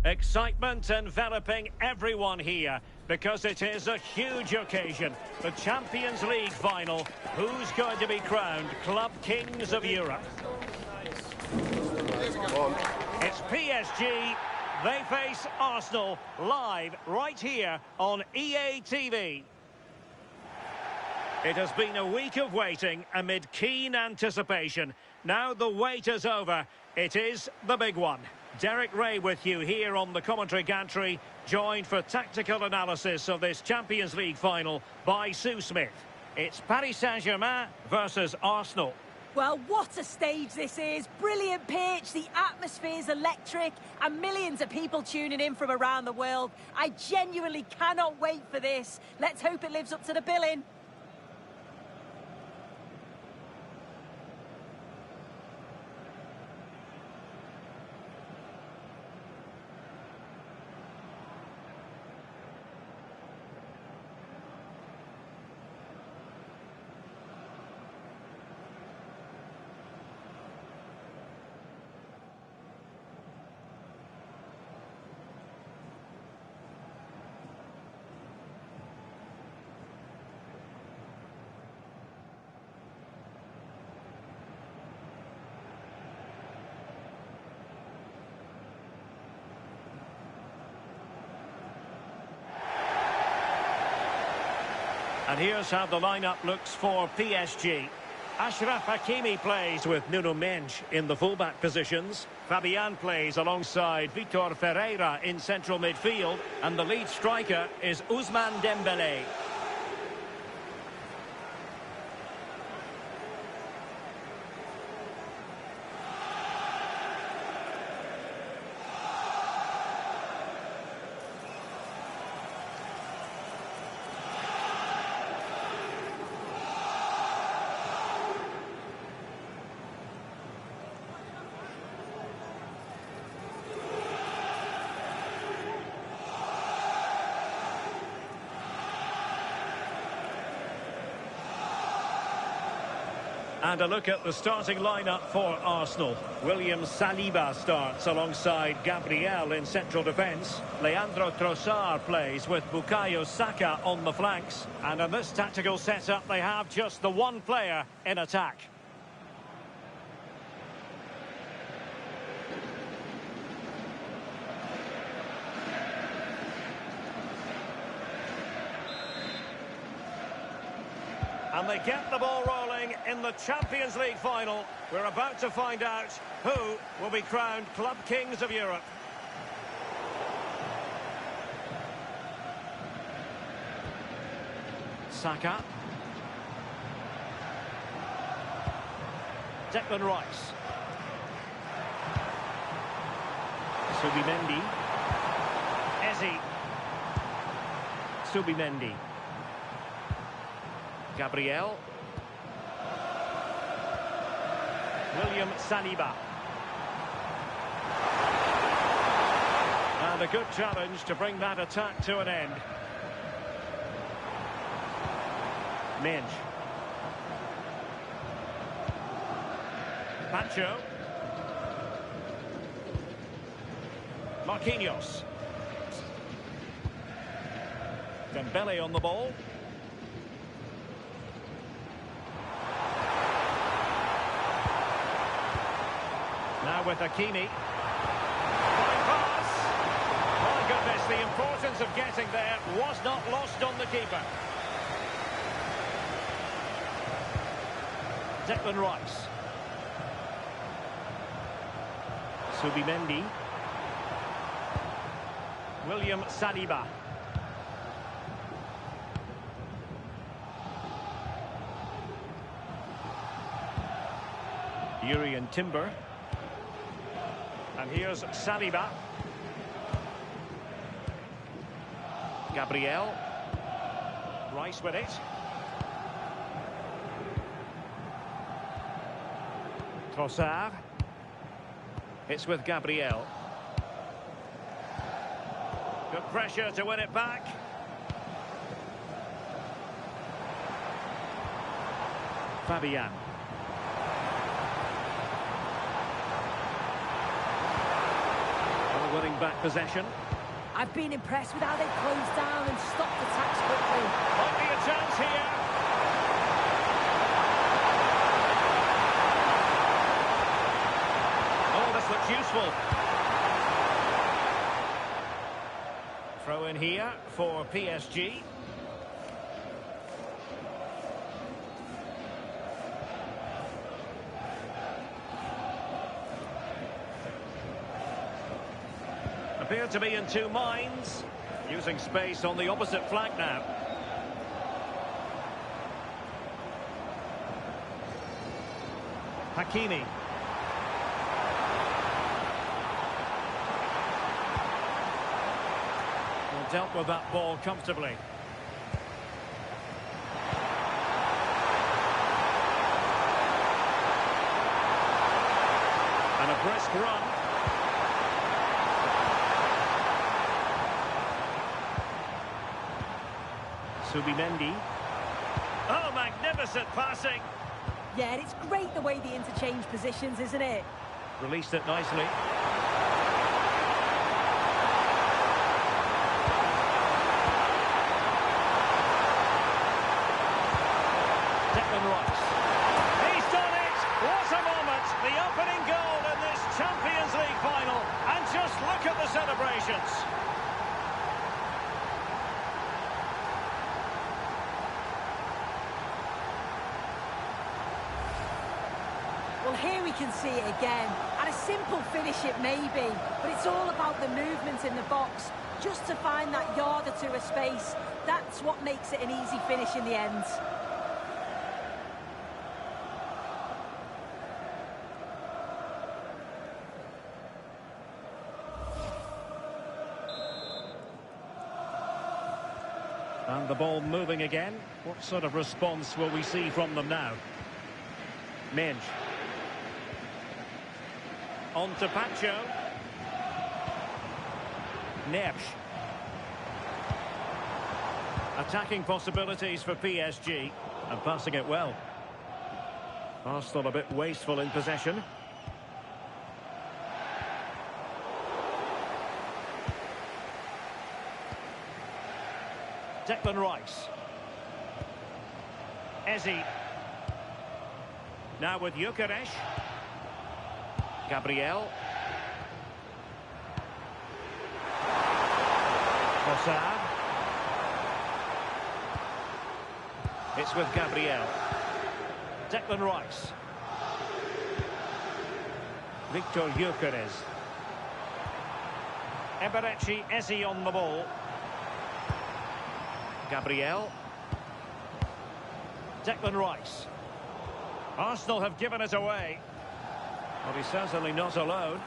Excitement enveloping everyone here because it is a huge occasion. The Champions League final. Who's going to be crowned Club Kings of Europe? It's PSG. They face Arsenal live right here on EA TV. It has been a week of waiting amid keen anticipation. Now the wait is over. It is the big one. Derek Ray with you here on the commentary gantry, joined for tactical analysis of this Champions League final by Sue Smith. It's Paris Saint-Germain versus Arsenal. Well, what a stage this is. Brilliant pitch, the atmosphere's electric, and millions of people tuning in from around the world. I genuinely cannot wait for this. Let's hope it lives up to the billing. And here's how the lineup looks for PSG. Achraf Hakimi plays with Nuno Mendes in the fullback positions. Fabian plays alongside Vitor Ferreira in central midfield. And the lead striker is Ousmane Dembélé. And a look at the starting lineup for Arsenal. William Saliba starts alongside Gabriel in central defence. Leandro Trossard plays with Bukayo Saka on the flanks. And in this tactical setup, they have just the one player in attack. And they get the ball rolling in the Champions League final. We're about to find out who will be crowned Club Kings of Europe. Saka. Declan Rice. Subimendi. Eze. Subimendi. Gabriel. William Saliba. And a good challenge to bring that attack to an end. Mendes. Pancho. Marquinhos. Dembele on the ball. Now with Hakimi. Fine pass. My goodness, the importance of getting there was not lost on the keeper. Declan Rice. Subimendi. William Saliba. Urian Timber. And here's Saliba. Gabriel. Rice with it. Trossard. It's with Gabriel. Good pressure to win it back. Fabian. winning back possession. I've been impressed with how they closed down and stopped attacks quickly. Might be a chance here. Oh, this looks useful. Throw in here for PSG. Appear to be in two minds, using space on the opposite flank now. Hakimi. Well, dealt with that ball comfortably. And a brisk run. Subimendi. Oh, magnificent passing. Yeah, and it's great the way they interchange positions, isn't it? Released it nicely. Declan Rice. He's done it! What a moment! The opening goal in this Champions League final. And just look at the celebrations. Well, here we can see it again. And a simple finish it may be, but it's all about the movement in the box. Just to find that yard or two of space, that's what makes it an easy finish in the end. And the ball moving again. What sort of response will we see from them now? Minge. On to Pacho. Neves. Attacking possibilities for PSG. And passing it well. Arsenal a bit wasteful in possession. Declan Rice. Eze. Now with Gyökeres. Gabriel. Trossard. It's with Gabriel. Declan Rice. Victor Gyökeres. Eberechi Eze on the ball. Gabriel. Declan Rice. Arsenal have given it away. Well, he's certainly not alone.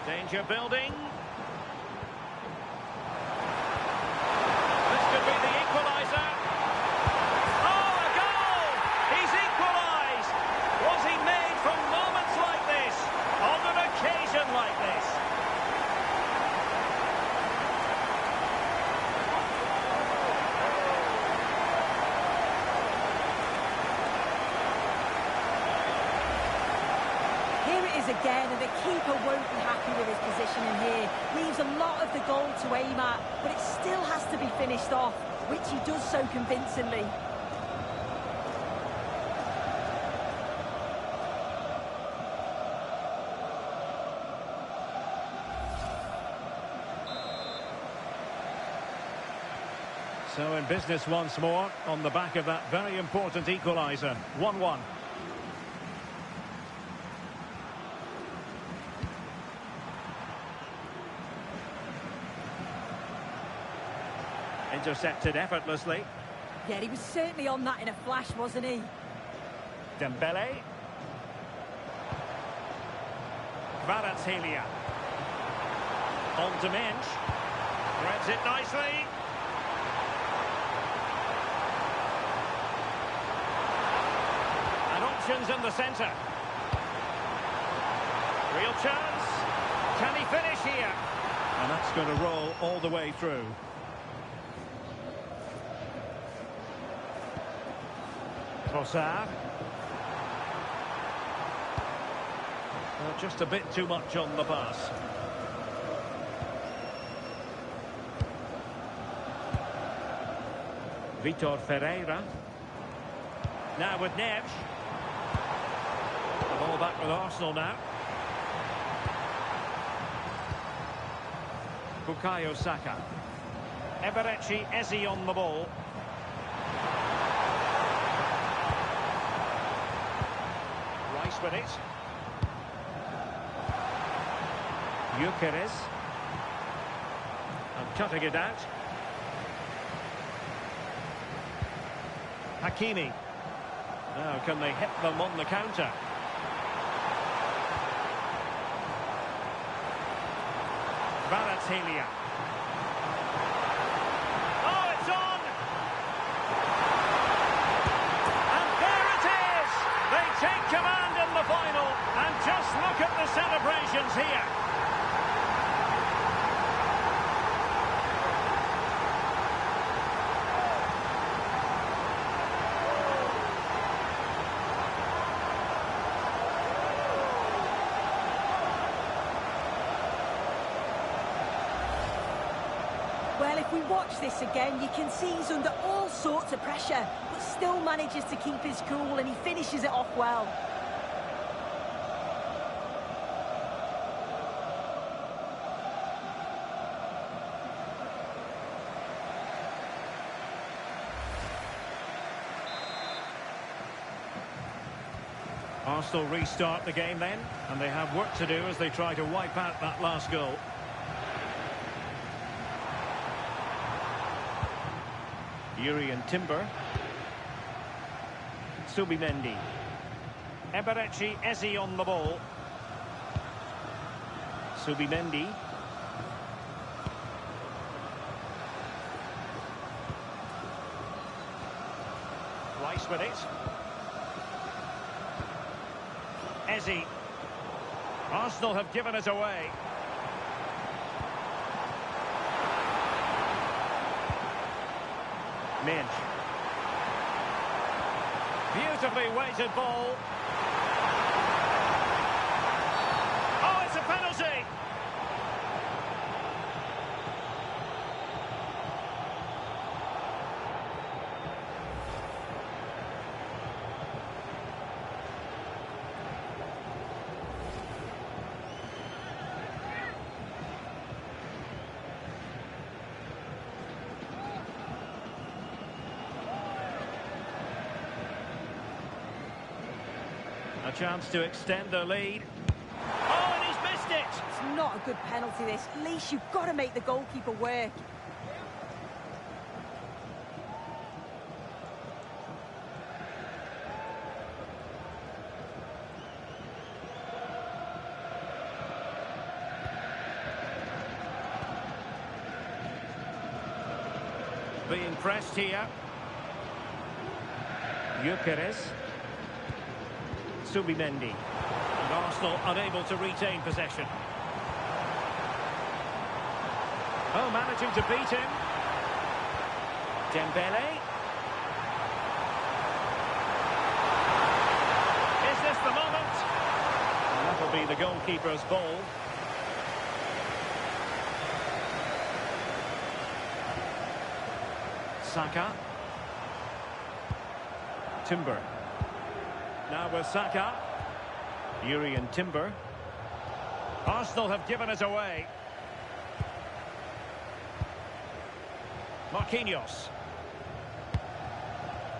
Danger building. This could be the equaliser. Oh, a goal! He's equalised! Was he made from moments like this? On an occasion like this? Again, and the keeper won't be happy with his positioning here. Leaves a lot of the goal to aim at, but it still has to be finished off, which he does so convincingly. So in business once more, on the back of that very important equaliser. 1-1. Intercepted effortlessly. Yeah, he was certainly on that in a flash, wasn't he? Dembele. Kvaratskhelia. On to Minge. Threads it nicely. And options in the centre. Real chance. Can he finish here? And that's going to roll all the way through. Trossard. Just a bit too much on the pass. Vitor Ferreira. Now with Neves. The ball back with Arsenal now. Bukayo Saka. Eberechi Eze on the ball. Rice with it. Gyökeres. And cutting it out. Hakimi. Now can they hit them on the counter? Kvaratskhelia. Oh, it's on! And there it is! They take command in the final. And just look at the celebrations here. Well, if we watch this again, you can see he's under all sorts of pressure, but still manages to keep his cool, and he finishes it off well. Arsenal restart the game then, and they have work to do as they try to wipe out that last goal. Jurrien Timber. Subimendi. Eberechi Eze on the ball. Subimendi. Rice with it. Eze. Arsenal have given it away. Midge. Beautifully weighted ball. Oh, it's a penalty! A chance to extend their lead. Oh, and he's missed it! It's not a good penalty, this. At least you've got to make the goalkeeper work. Being pressed here. Gyökeres. Subimendi. And Arsenal unable to retain possession. Oh, managing to beat him. Dembele. Is this the moment? And that'll be the goalkeeper's ball. Saka. Timber. Now with Saka. Jurrien Timber. Arsenal have given it away. Marquinhos.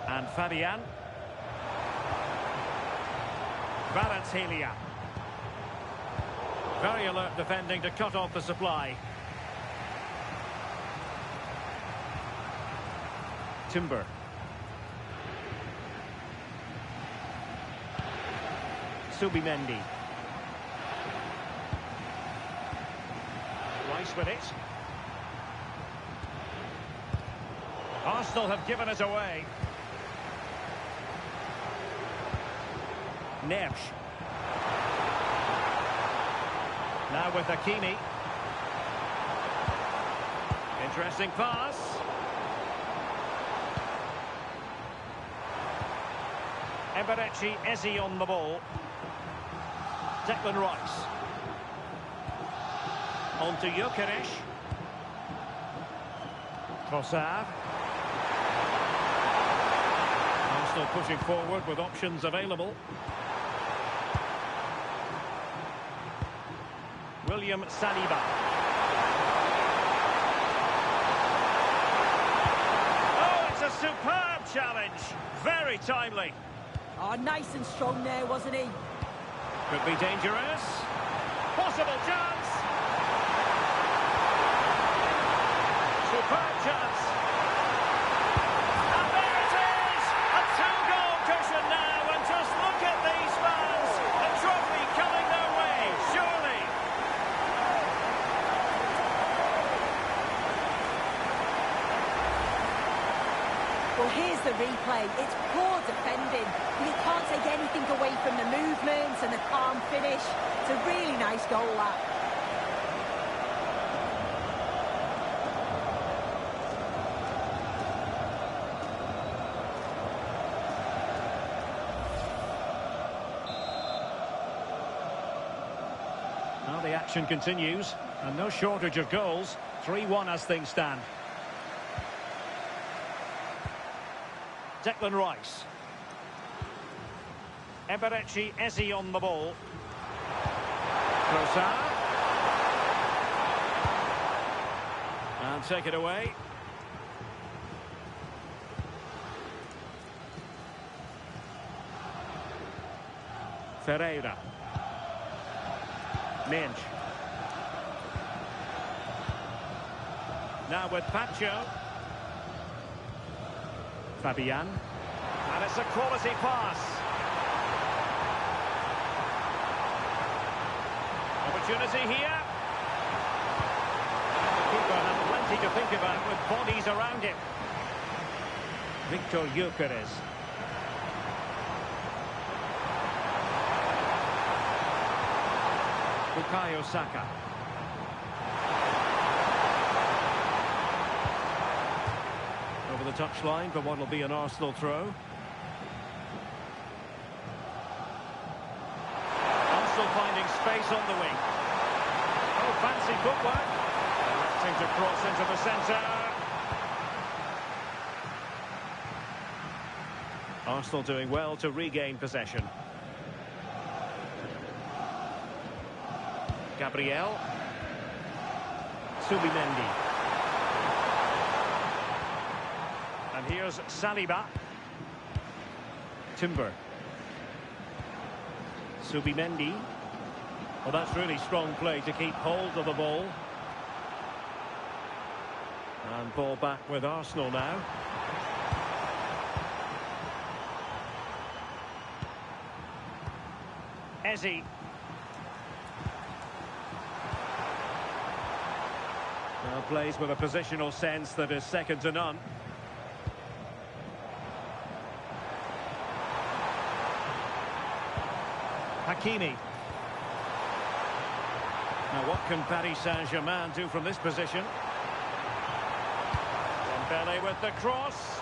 And Fabian. Kvaratskhelia. Very alert defending to cut off the supply. Timber. Subimendi. Rice with it. Arsenal have given it away. Neves. Now with Hakimi. Interesting pass. Eberechi Eze on the ball. Declan Rice. On to Gyökeres. Trossard. Arsenal pushing forward with options available. William Saliba. Oh, it's a superb challenge. Very timely. Oh, nice and strong there, wasn't he? Could be dangerous. Possible chance. Superb chance. And there it is! A two-goal cushion now, and just look at these fans. A trophy coming their way, surely. Well, here's the replay. It's poor defending. You can't take anything away from the movements and the calm finish. It's a really nice goal, that. Now the action continues, and no shortage of goals. 3-1 as things stand. Declan Rice. Eberechi Eze on the ball. Trossard. And take it away. Ferreira. Minch. Now with Pacho. Fabian. And it's a quality pass. Opportunity here. The keeper had plenty to think about with bodies around him. Victor Gyökeres. Bukayo Saka. Over the touchline for what will be an Arsenal throw. Arsenal finding space on the wing. Oh, fancy footwork. Electing to cross into the centre. Arsenal doing well to regain possession. Gabriel. Subimendi. And here's Saliba. Timber. Subimendi. Well, that's really strong play to keep hold of the ball. And ball back with Arsenal now. Eze. Well, plays with a positional sense that is second to none. Hakimi. Now what can Paris Saint-Germain do from this position? Dembele with the cross.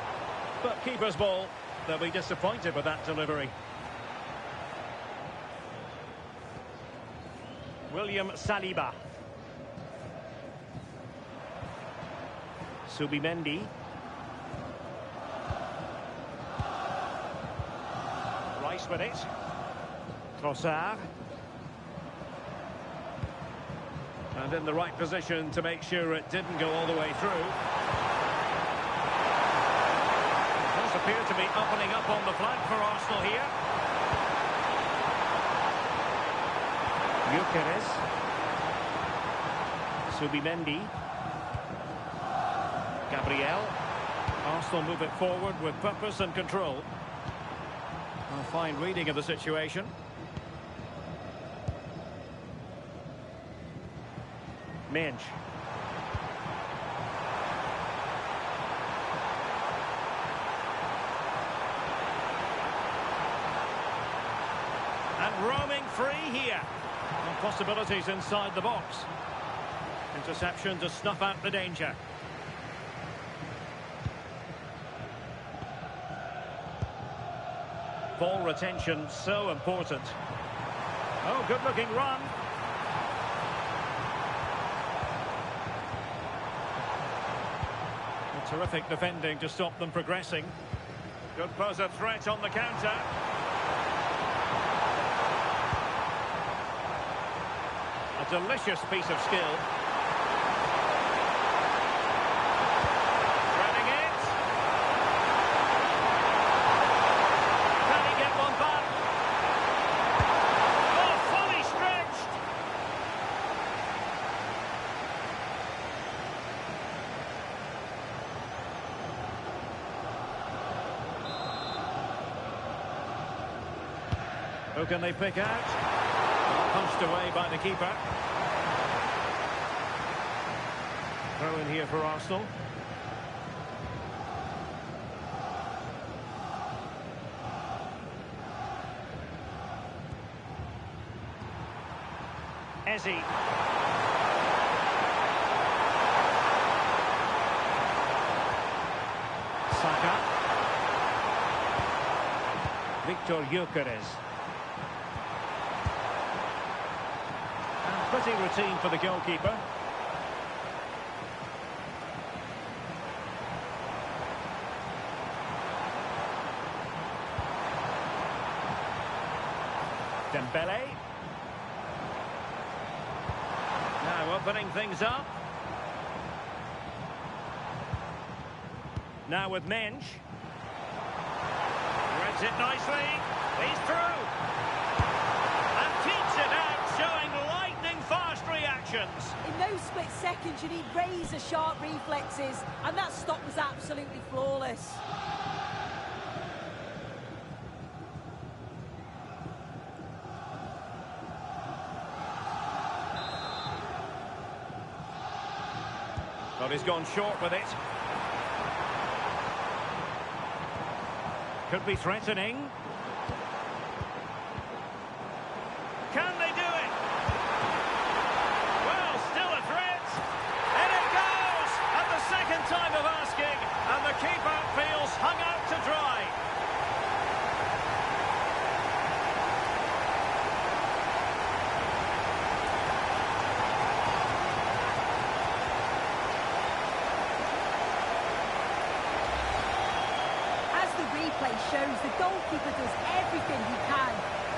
But keeper's ball. They'll be disappointed with that delivery. William Saliba. Subimendi. Rice with it. Trossard. And in the right position to make sure it didn't go all the way through. It does appear to be opening up on the flank for Arsenal here. Gyökeres. Subimendi. Gabriel. Arsenal move it forward with purpose and control. A fine reading of the situation. Minch. And roaming free here. And possibilities inside the box. Interception to snuff out the danger. Ball retention so important. Oh, good-looking run. Terrific defending to stop them progressing. Could pose a threat on the counter. A delicious piece of skill. Threading it. Can he get one back? Oh, fully stretched. Who can they pick out? Punched away by the keeper. Throw in here for Arsenal. Eze. Saka. Victor Gyökeres. Pretty routine for the goalkeeper. Dembele. Now opening things up. Now with Mensch. Threads it nicely. He's through. And keeps it out, showing lightning-fast reactions. In those split seconds, you need razor-sharp reflexes, and that stop was absolutely flawless. But he's gone short with it. Could be threatening. Can they do it? Well, still a threat. And it goes at the second time of asking. And the keeper feels hung out to dry. Replay shows the goalkeeper does everything he can.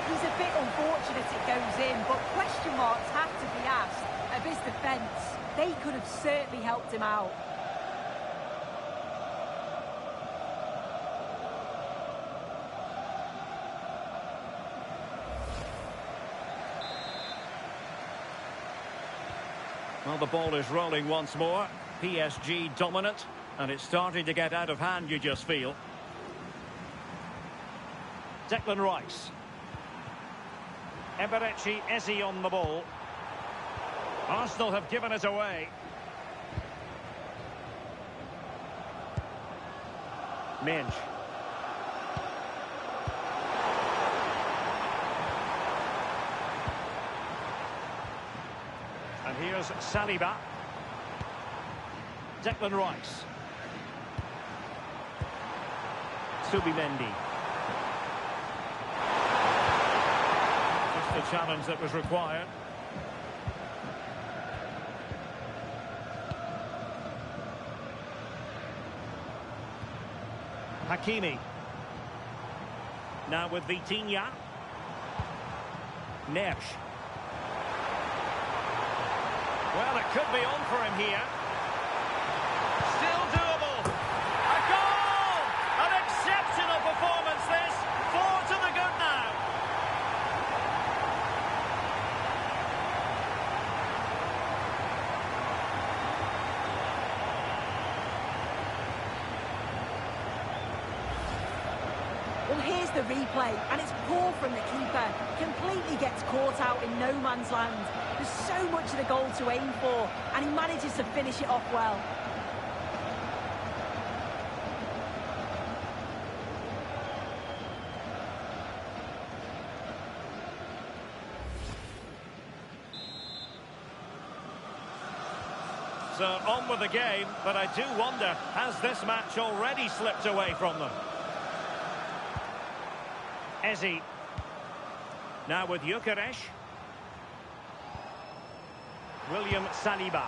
He's a bit unfortunate it goes in, but question marks have to be asked of his defence. They could have certainly helped him out. Well, the ball is rolling once more. PSG dominant, and it's starting to get out of hand, you just feel. Declan Rice. Eberechi Eze on the ball. Arsenal have given it away. Mensch. And here's Saliba. Declan Rice. Subimendi. The challenge that was required. Hakimi. Now with Vitinha. Nesh. Well, it could be on for him here. Still doable. A goal! An exceptional performance this. 4 to the good now. Well, here's the replay, and it's poor from the keeper. Completely gets caught out in no man's land. There's so much of the goal to aim for, and he manages to finish it off well. So on with the game, but I do wonder, has this match already slipped away from them? Ezi. Now with Gyökeres. William Saliba.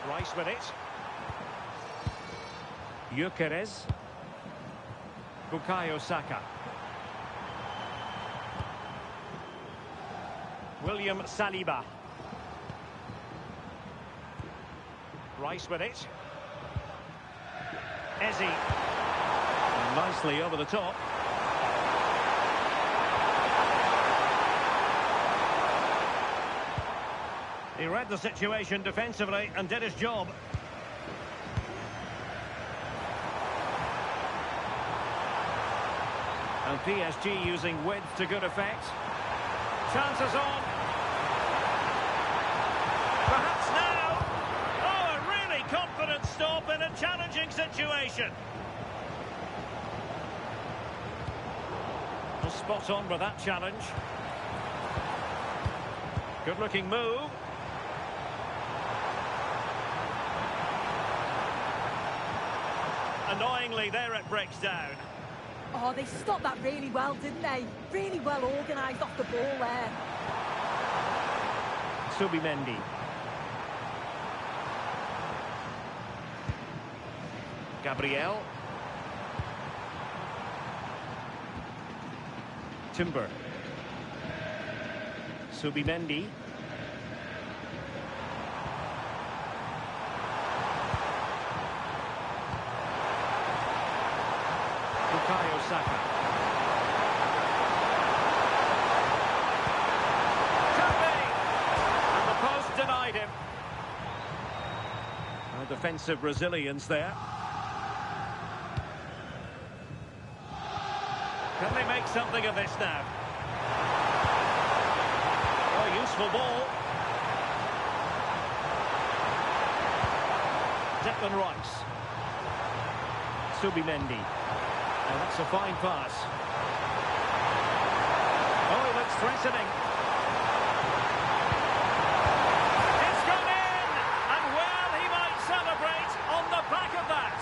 Rice with it. Gyökeres. Bukayo Saka. William Saliba. Rice with it. Ezi. Nicely over the top. He read the situation defensively and did his job. And PSG using width to good effect. Chances on. Perhaps now. Oh, a really confident stop in a challenging situation. Well, spot on with that challenge. Good looking move. Annoyingly, there it breaks down. Oh, they stopped that really well, didn't they? Really well organised off the ball there. Subimendi. Gabriel. Timber. Subimendi. Bukayo Saka. And the post denied him. Defensive resilience there. Can they make something of this now? Oh, useful ball. Declan Rice. Subimendi. Oh, that's a fine pass. Oh, he looks threatening. It's gone in! And well, he might celebrate on the back of that.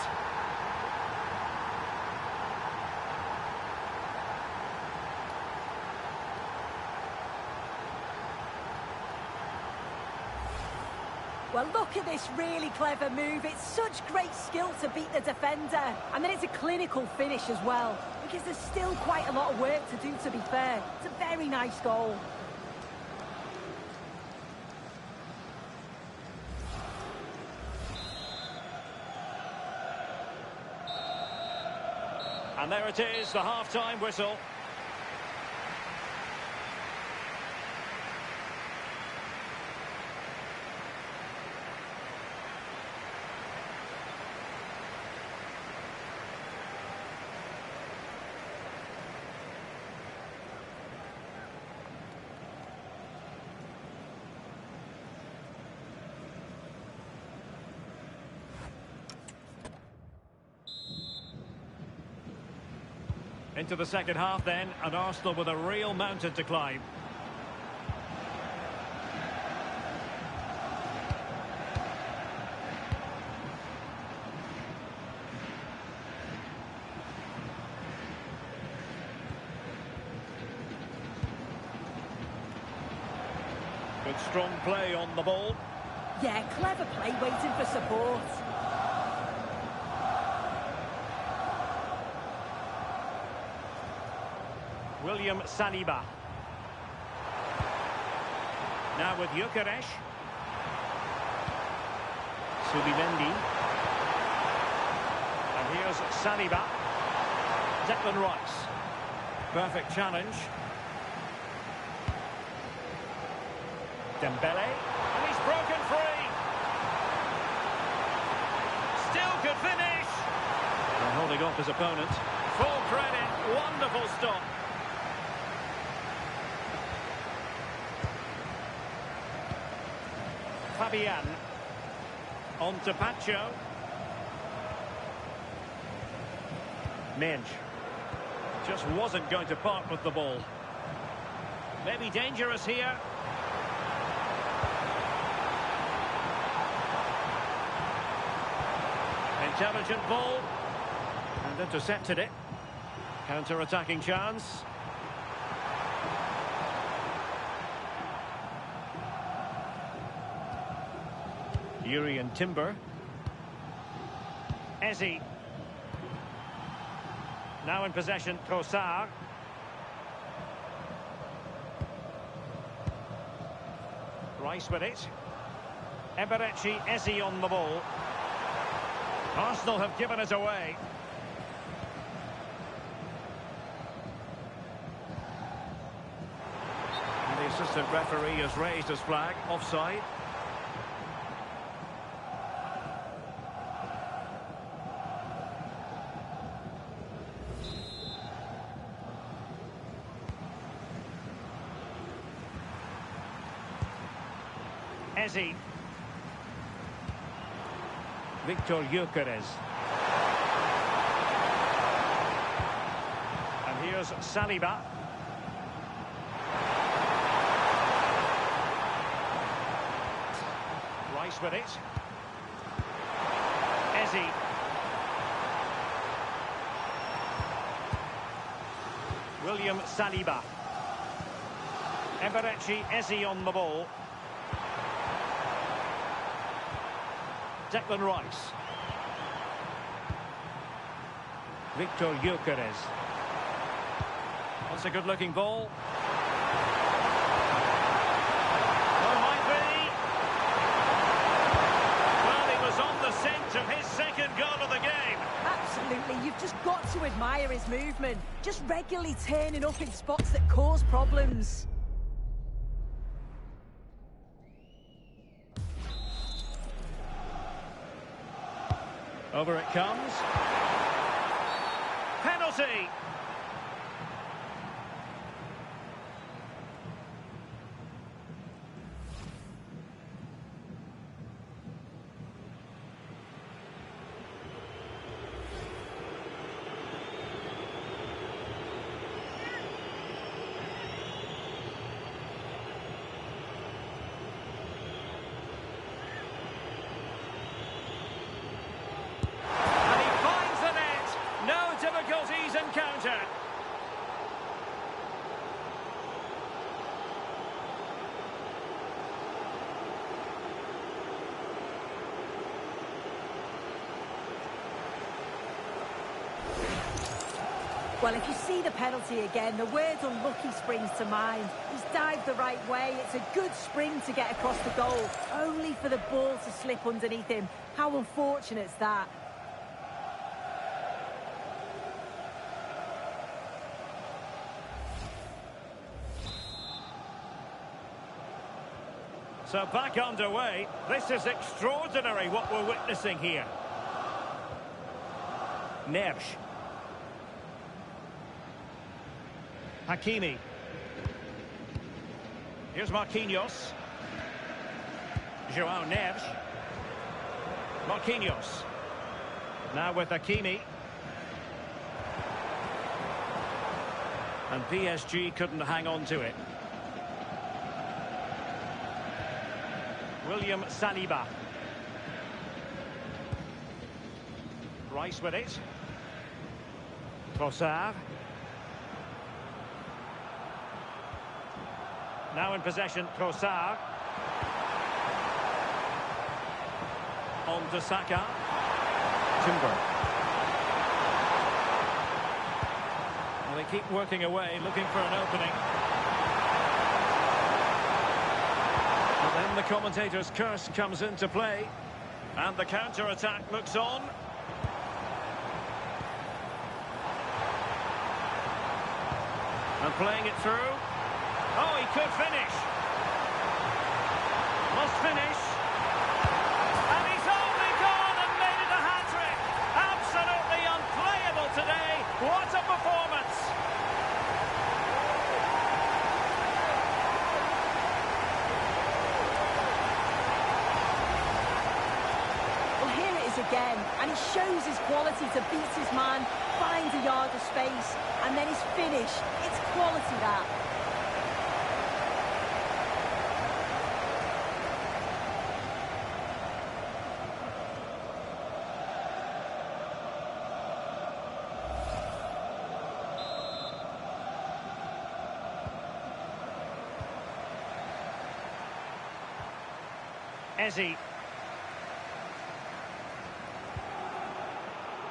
Well, look at this really clever move. It's such great skill to beat the defender. And then it's a clinical finish as well, because there's still quite a lot of work to do, to be fair. It's a very nice goal. And there it is, the half-time whistle. Into the second half then, and Arsenal with a real mountain to climb. Good strong play on the ball. Yeah, clever play waiting for support. William Saliba. Now with Gyökeres. Subimendi. And here's Saliba. Declan Rice. Perfect challenge. Dembele. And he's broken free. Still could finish. And holding off his opponent. Full credit. Wonderful stop. Fabian. On to Pacho. Minge. Just wasn't going to part with the ball. Maybe dangerous here. Intelligent ball. And intercepted it. Counter-attacking chance. Yuri and Timber. Eze. Now in possession, Trossard. Rice with it. Eberechi, Eze on the ball. Arsenal have given it away. And the assistant referee has raised his flag, offside. Eze. Victor Gyökeres. And here's Saliba. Rice with it. Eze. William Saliba. Eberechi, Eze on the ball. Declan Rice. Victor Gyökeres. That's a good-looking ball. Oh, might be. Well, he was on the scent of his second goal of the game. Absolutely, you've just got to admire his movement. Just regularly turning up in spots that cause problems. Over it comes. Penalty! Difficulties encountered. Well, if you see the penalty again, the word unlucky springs to mind. He's dived the right way. It's a good spring to get across the goal, only for the ball to slip underneath him. How unfortunate's that? So back underway. This is extraordinary what we're witnessing here. Neves. Hakimi. Here's Marquinhos. João Neves. Marquinhos. Now with Hakimi. And PSG couldn't hang on to it. William Saliba. Rice with it. Trossard. Now in possession, Trossard. On to Saka. Timber. Well, they keep working away, looking for an opening. Then the commentator's curse comes into play. And the counter-attack looks on. And playing it through. Oh, he could finish. Must finish. And he's only gone and made it a hat-trick. Absolutely unplayable today. What a performance. Again, and he shows his quality to beat his man, finds a yard of space, and then his finish. It's quality, that. Ezzy.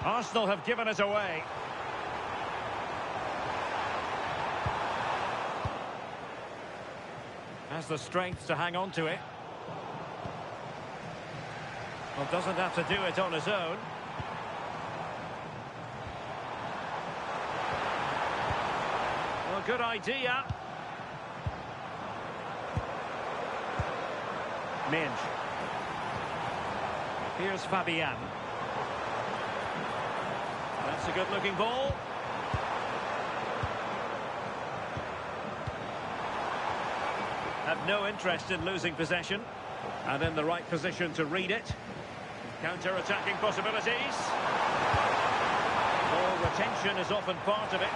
Arsenal have given it away. Has the strength to hang on to it. Well, doesn't have to do it on his own. Well, good idea. Minge. Here's Fabian. That's a good-looking ball. Have no interest in losing possession. And in the right position to read it. Counter-attacking possibilities. Ball retention is often part of it.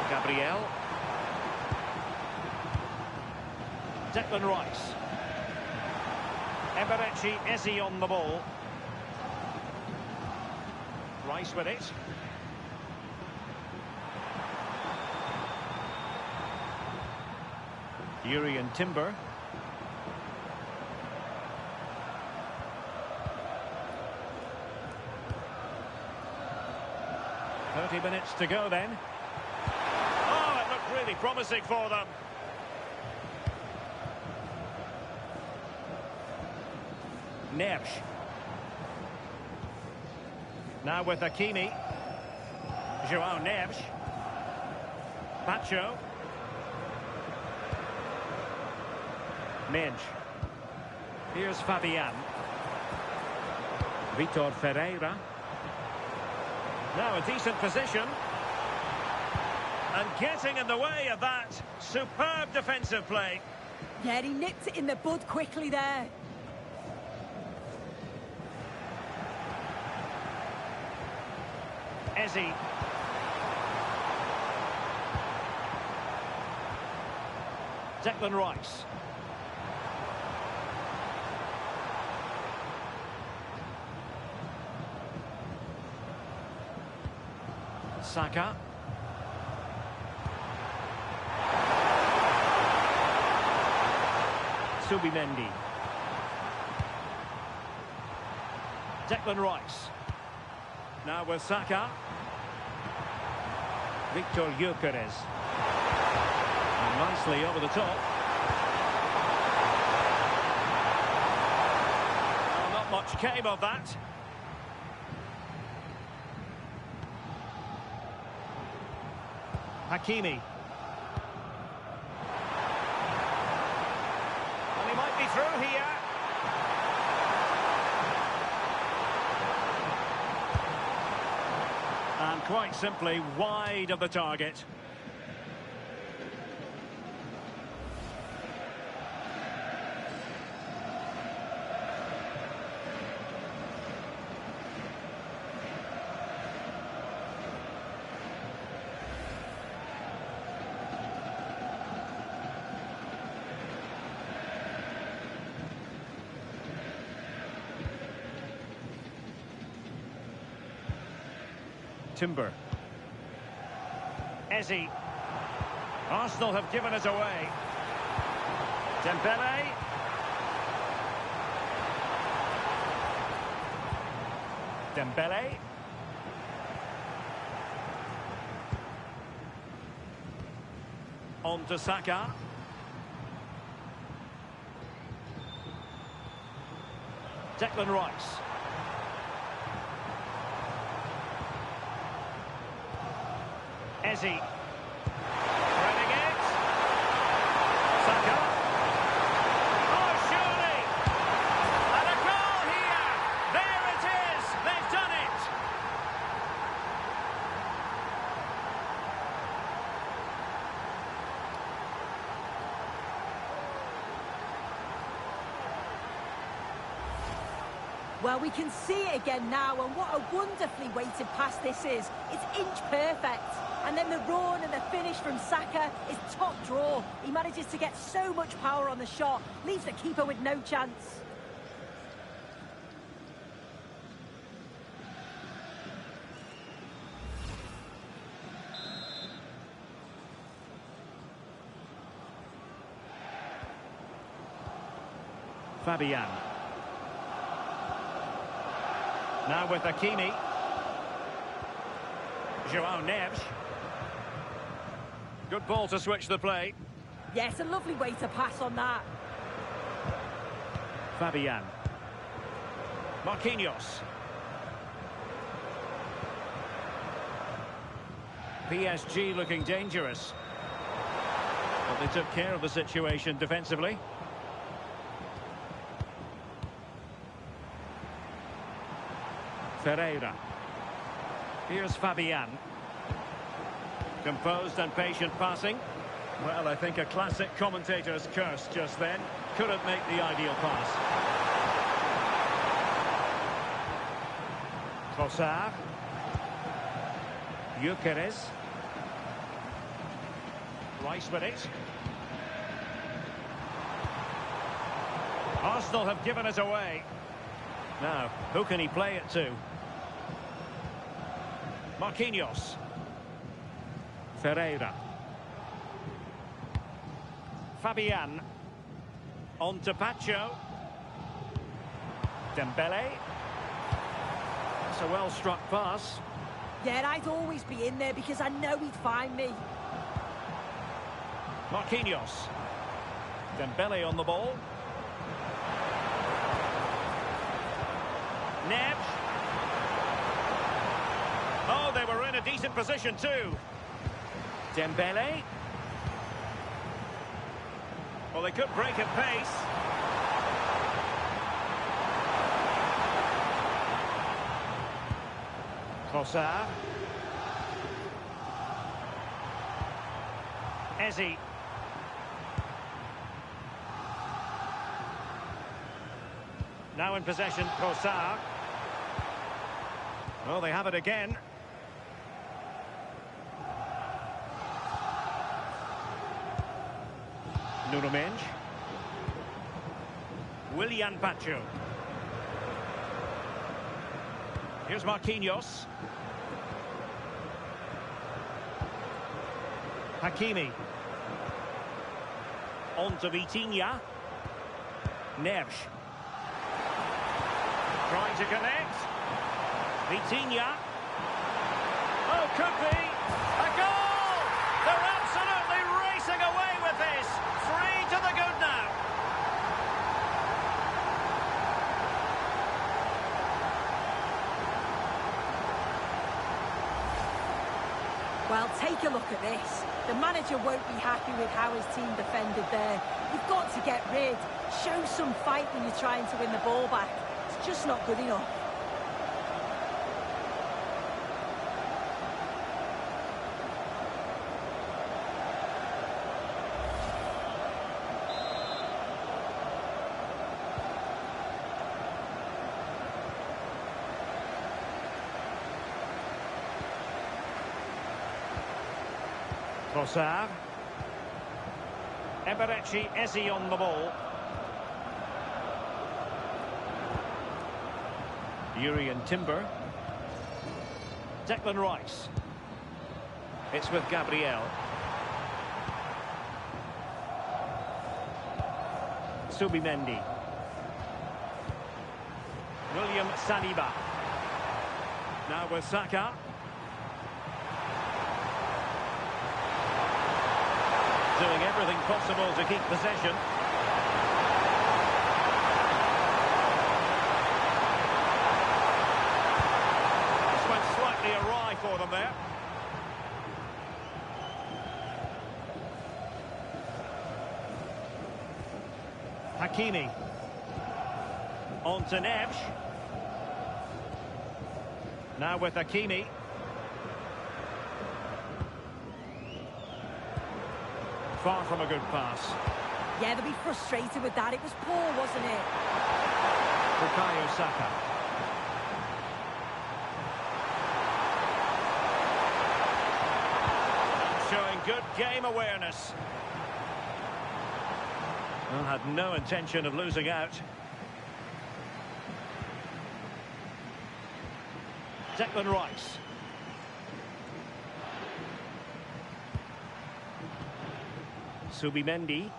Gabriel. Declan Rice. Eberechi Eze on the ball. Rice with it. Urian Timber. "30 minutes to go then." Oh, it looked really promising for them. Neves. Now with Hakimi. João Neves. Pacho. Minge. Here's Fabian. Vitor Ferreira. Now a decent position. And getting in the way of that. Superb defensive play. Yeah, he nipped it in the bud quickly there. Eze. Declan Rice. Saka. Subimendi. Declan Rice. Now with Saka. Victor Gyökeres. Nicely over the top. Well, not much came of that. Hakimi. Well, he might be through here. And quite simply wide of the target. Timber. Eze. Arsenal have given it away. Dembele. Dembele. On to Saka. Declan Rice. Eze. Threading it. Saka. Oh, surely. And a goal here. There it is. They've done it. Well, we can see it again now, and what a wonderfully weighted pass this is. It's inch perfect. And then the run and the finish from Saka is top draw. He manages to get so much power on the shot, leaves the keeper with no chance. Fabian. Now with Hakimi. João Neves. Good ball to switch the play. Yes, a lovely way to pass on that. Fabian. Marquinhos. PSG looking dangerous. But they took care of the situation defensively. Ferreira. Here's Fabian. Composed and patient passing. Well, I think a classic commentator's curse just then. Couldn't make the ideal pass. Trossard. Gyökeres. Rice with it. Arsenal have given it away. Now, who can he play it to? Marquinhos. Ferreira. Fabian. On to Pacho. Dembele. That's a well-struck pass. Yeah, I'd always be in there because I know he'd find me. Marquinhos. Dembele on the ball. Neves. Oh, they were in a decent position too. Dembele. Well, they could break at pace. Trossard. Eze. Now in possession, Trossard. Oh, they have it again. Nuno Mendes. Willian Pacho. Here's Marquinhos. Hakimi. On to Vitinha. Neves. Trying to connect. Vitinha. Oh, could be. A goal! They're absolutely racing away with this. 3 to the good now. Well, take a look at this. The manager won't be happy with how his team defended there. You've got to get rid. Show some fight when you're trying to win the ball back. It's just not good enough. Trossard. Eberechi Eze on the ball. Urian Timber. Declan Rice. It's with Gabriel. Subimendi. William Saliba. Now with Saka. Doing everything possible to keep possession. This went slightly awry for them there. Hakimi. On to Neves. Now with Hakimi. Far from a good pass. Yeah, they'll be frustrated with that. It was poor, wasn't it? Bukayo Saka. Showing good game awareness. Well, had no intention of losing out. Declan Rice. Subimendi.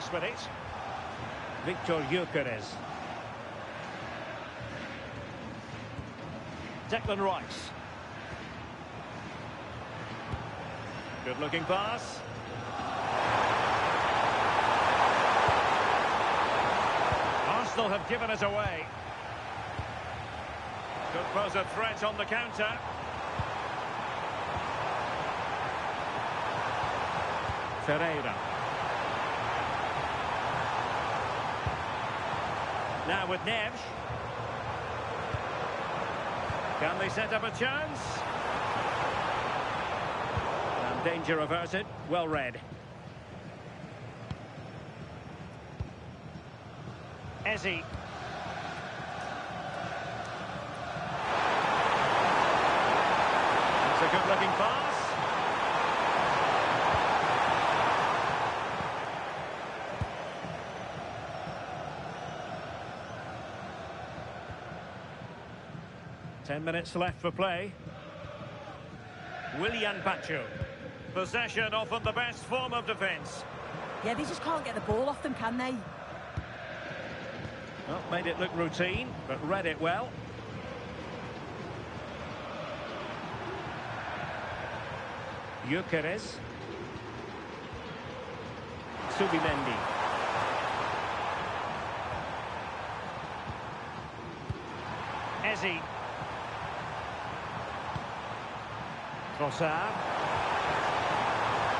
Rice with it. Victor Gyökeres. Declan Rice. Good looking pass. Arsenal have given it away. Could pose a threat on the counter. Ferreira. Now with Neves. Can they set up a chance? And danger averted. Well read. Ezzy. That's a good looking pass. Ten minutes left for play. Willian Pacho. Possession often the best form of defence. Yeah, they just can't get the ball off them, can they? Well, made it look routine, but read it well. Gyökeres. Subimendi. Ezzy. Trossard.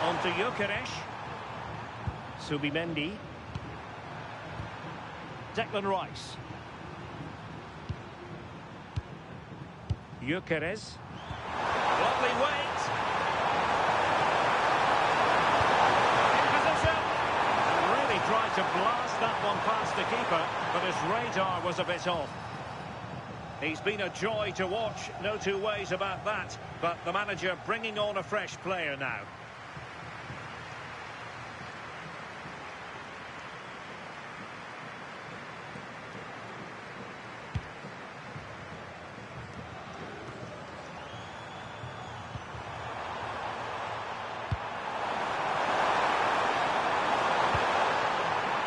On to Gyökeres. Subimendi. Declan Rice. Gyökeres. Lovely weight. In position. And really tried to blast that one past the keeper, but his radar was a bit off. He's been a joy to watch, no two ways about that. But the manager bringing on a fresh player now.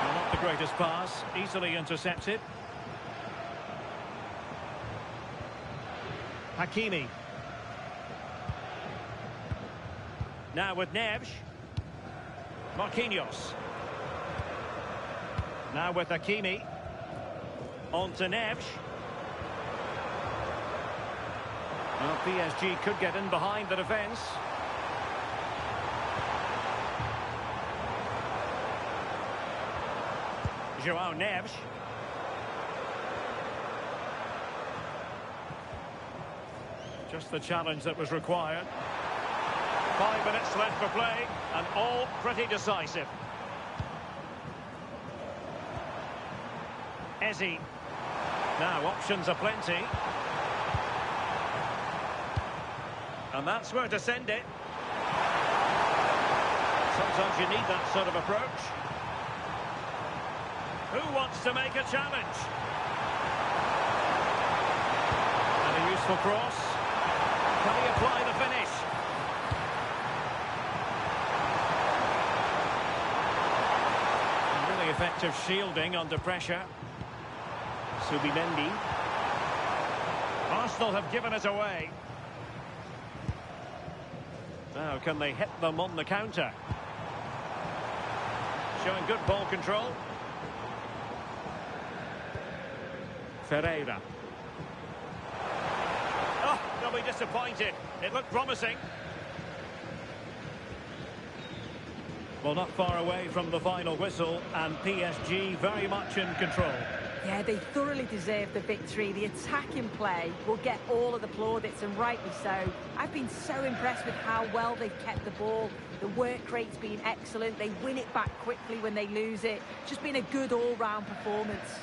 Well, not the greatest pass, easily intercepted. Hakimi. Now with Neves. Marquinhos. Now with Hakimi. On to Neves. Well, PSG could get in behind the defence. João Neves. Just the challenge that was required. 5 minutes left for play, and all pretty decisive. Ezzy. Now, options are plenty. And that's where to send it. Sometimes you need that sort of approach. Who wants to make a challenge? And a useful cross. Can he apply the finish? Really effective shielding under pressure. Subimendi. Arsenal have given it away. Now, can they hit them on the counter? Showing good ball control. Ferreira. Oh, they'll be disappointed. It looked promising. Well, not far away from the final whistle, and PSG very much in control. Yeah, they thoroughly deserve the victory. The attacking play will get all of the plaudits, and rightly so. I've been so impressed with how well they've kept the ball. The work rate's been excellent. They win it back quickly when they lose it. Just been a good all-round performance.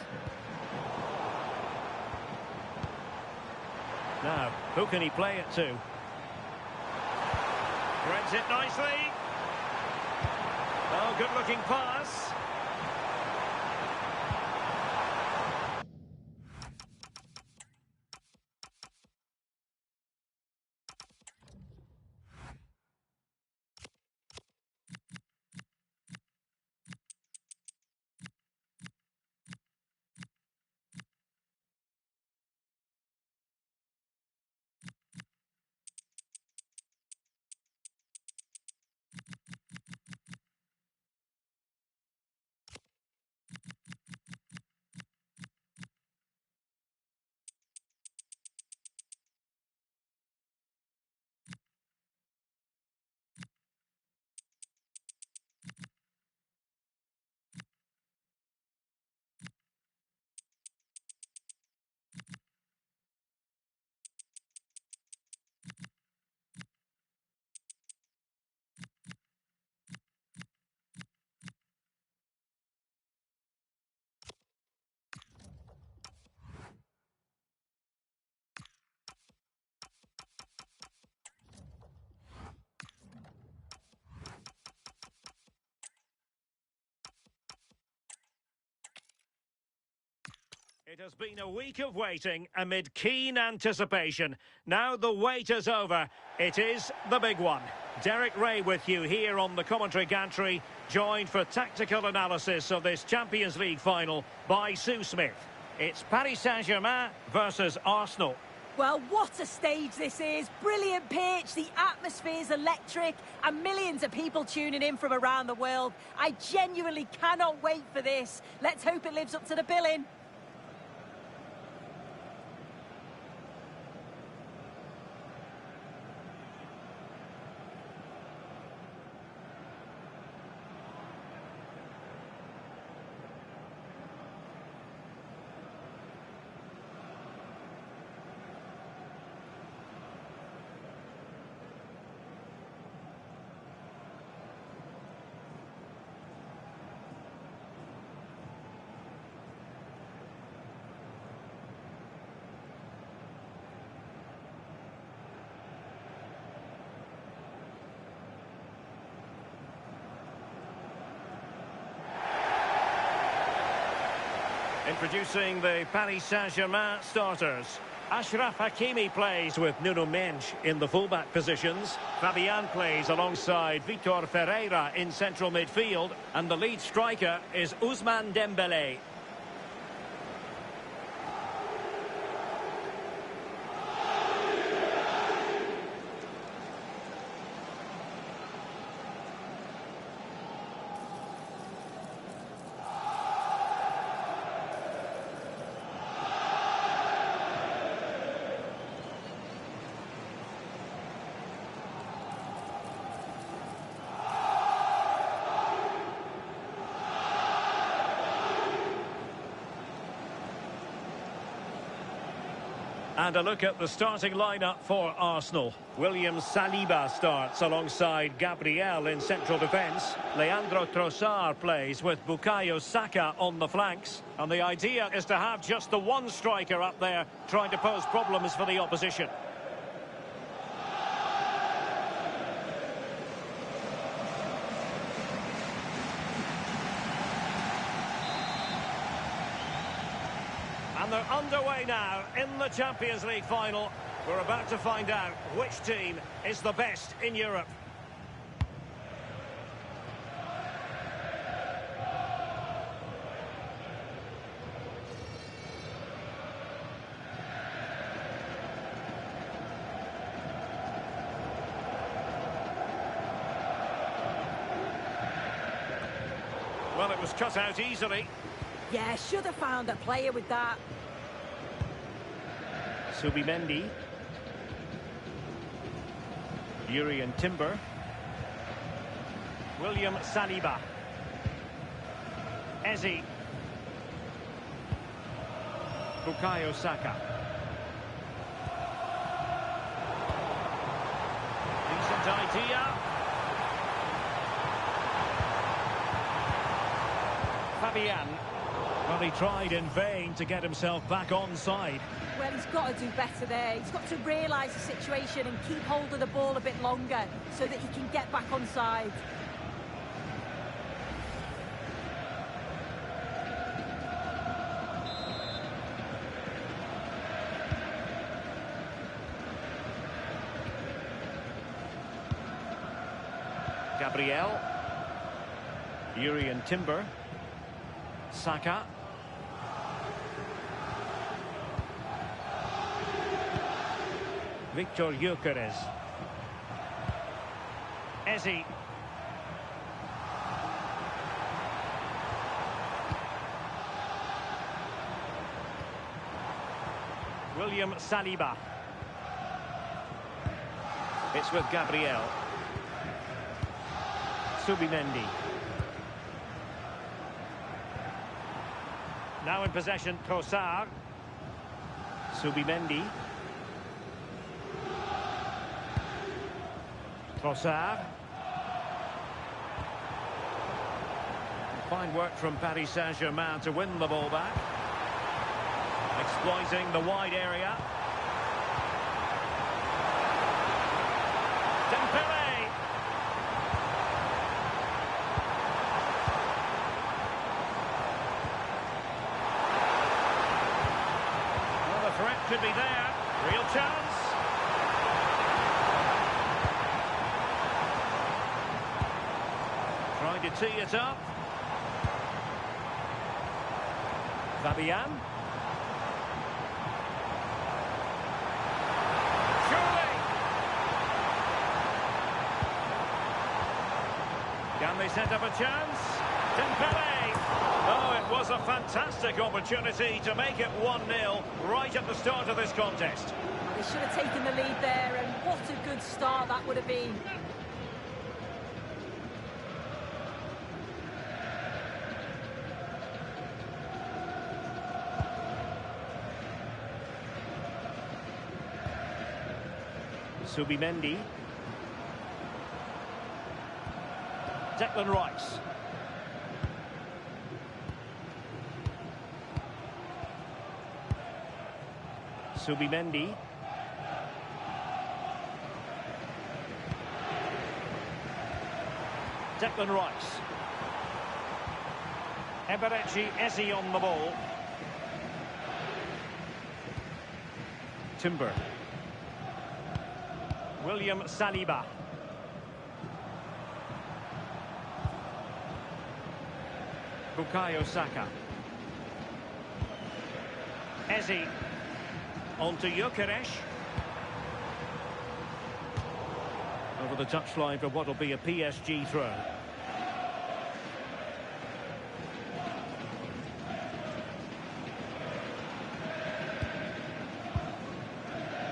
Now, who can he play it to? Threads it nicely. Oh, good-looking pass. It has been a week of waiting amid keen anticipation. Now the wait is over. It is the big one. Derek Ray with you here on the commentary gantry, joined for tactical analysis of this Champions League final by Sue Smith. It's Paris Saint-Germain versus Arsenal. Well, what a stage this is. Brilliant pitch, the atmosphere's electric, and millions of people tuning in from around the world. I genuinely cannot wait for this. Let's hope it lives up to the billing. Introducing the Paris Saint-Germain starters. Achraf Hakimi plays with Nuno Mendes in the fullback positions. Fabian plays alongside Vitor Ferreira in central midfield. And the lead striker is Ousmane Dembélé. And a look at the starting lineup for Arsenal. William Saliba starts alongside Gabriel in central defence. Leandro Trossard plays with Bukayo Saka on the flanks. And the idea is to have just the one striker up there trying to pose problems for the opposition. And they're underway now in the Champions League final. We're about to find out which team is the best in Europe. Well, it was cut out easily. Yeah, should have found a player with that. Subimendi. Urian Timber. William Saliba. Eze. Bukayo Saka. Decent idea. Fabian. Well, he tried in vain to get himself back onside. Well, he's got to do better there. He's got to realise the situation and keep hold of the ball a bit longer so that he can get back onside. Gabriel. Urian Timber. Saka. Victor Gyökeres. Eze. William Saliba. It's with Gabriel. Subimendi. Now in possession, Trossard. Subimendi. Trossard. Fine work from Paris Saint-Germain to win the ball back. Exploiting the wide area. Dembélé. should be there. Real chance. Trying to tee it up. Fabian. Surely. Can they set up a chance? Dembele. Oh, it was a fantastic opportunity to make it 1-0 right at the start of this contest. They should have taken the lead there, and what a good start that would have been. Subimendi. Declan Rice. Subimendi. Declan Rice. Eberechi Eze on the ball. Timber. William Saliba. Bukayo Saka. Eze. On to Gyökeres. Over the touchline for what will be a PSG throw.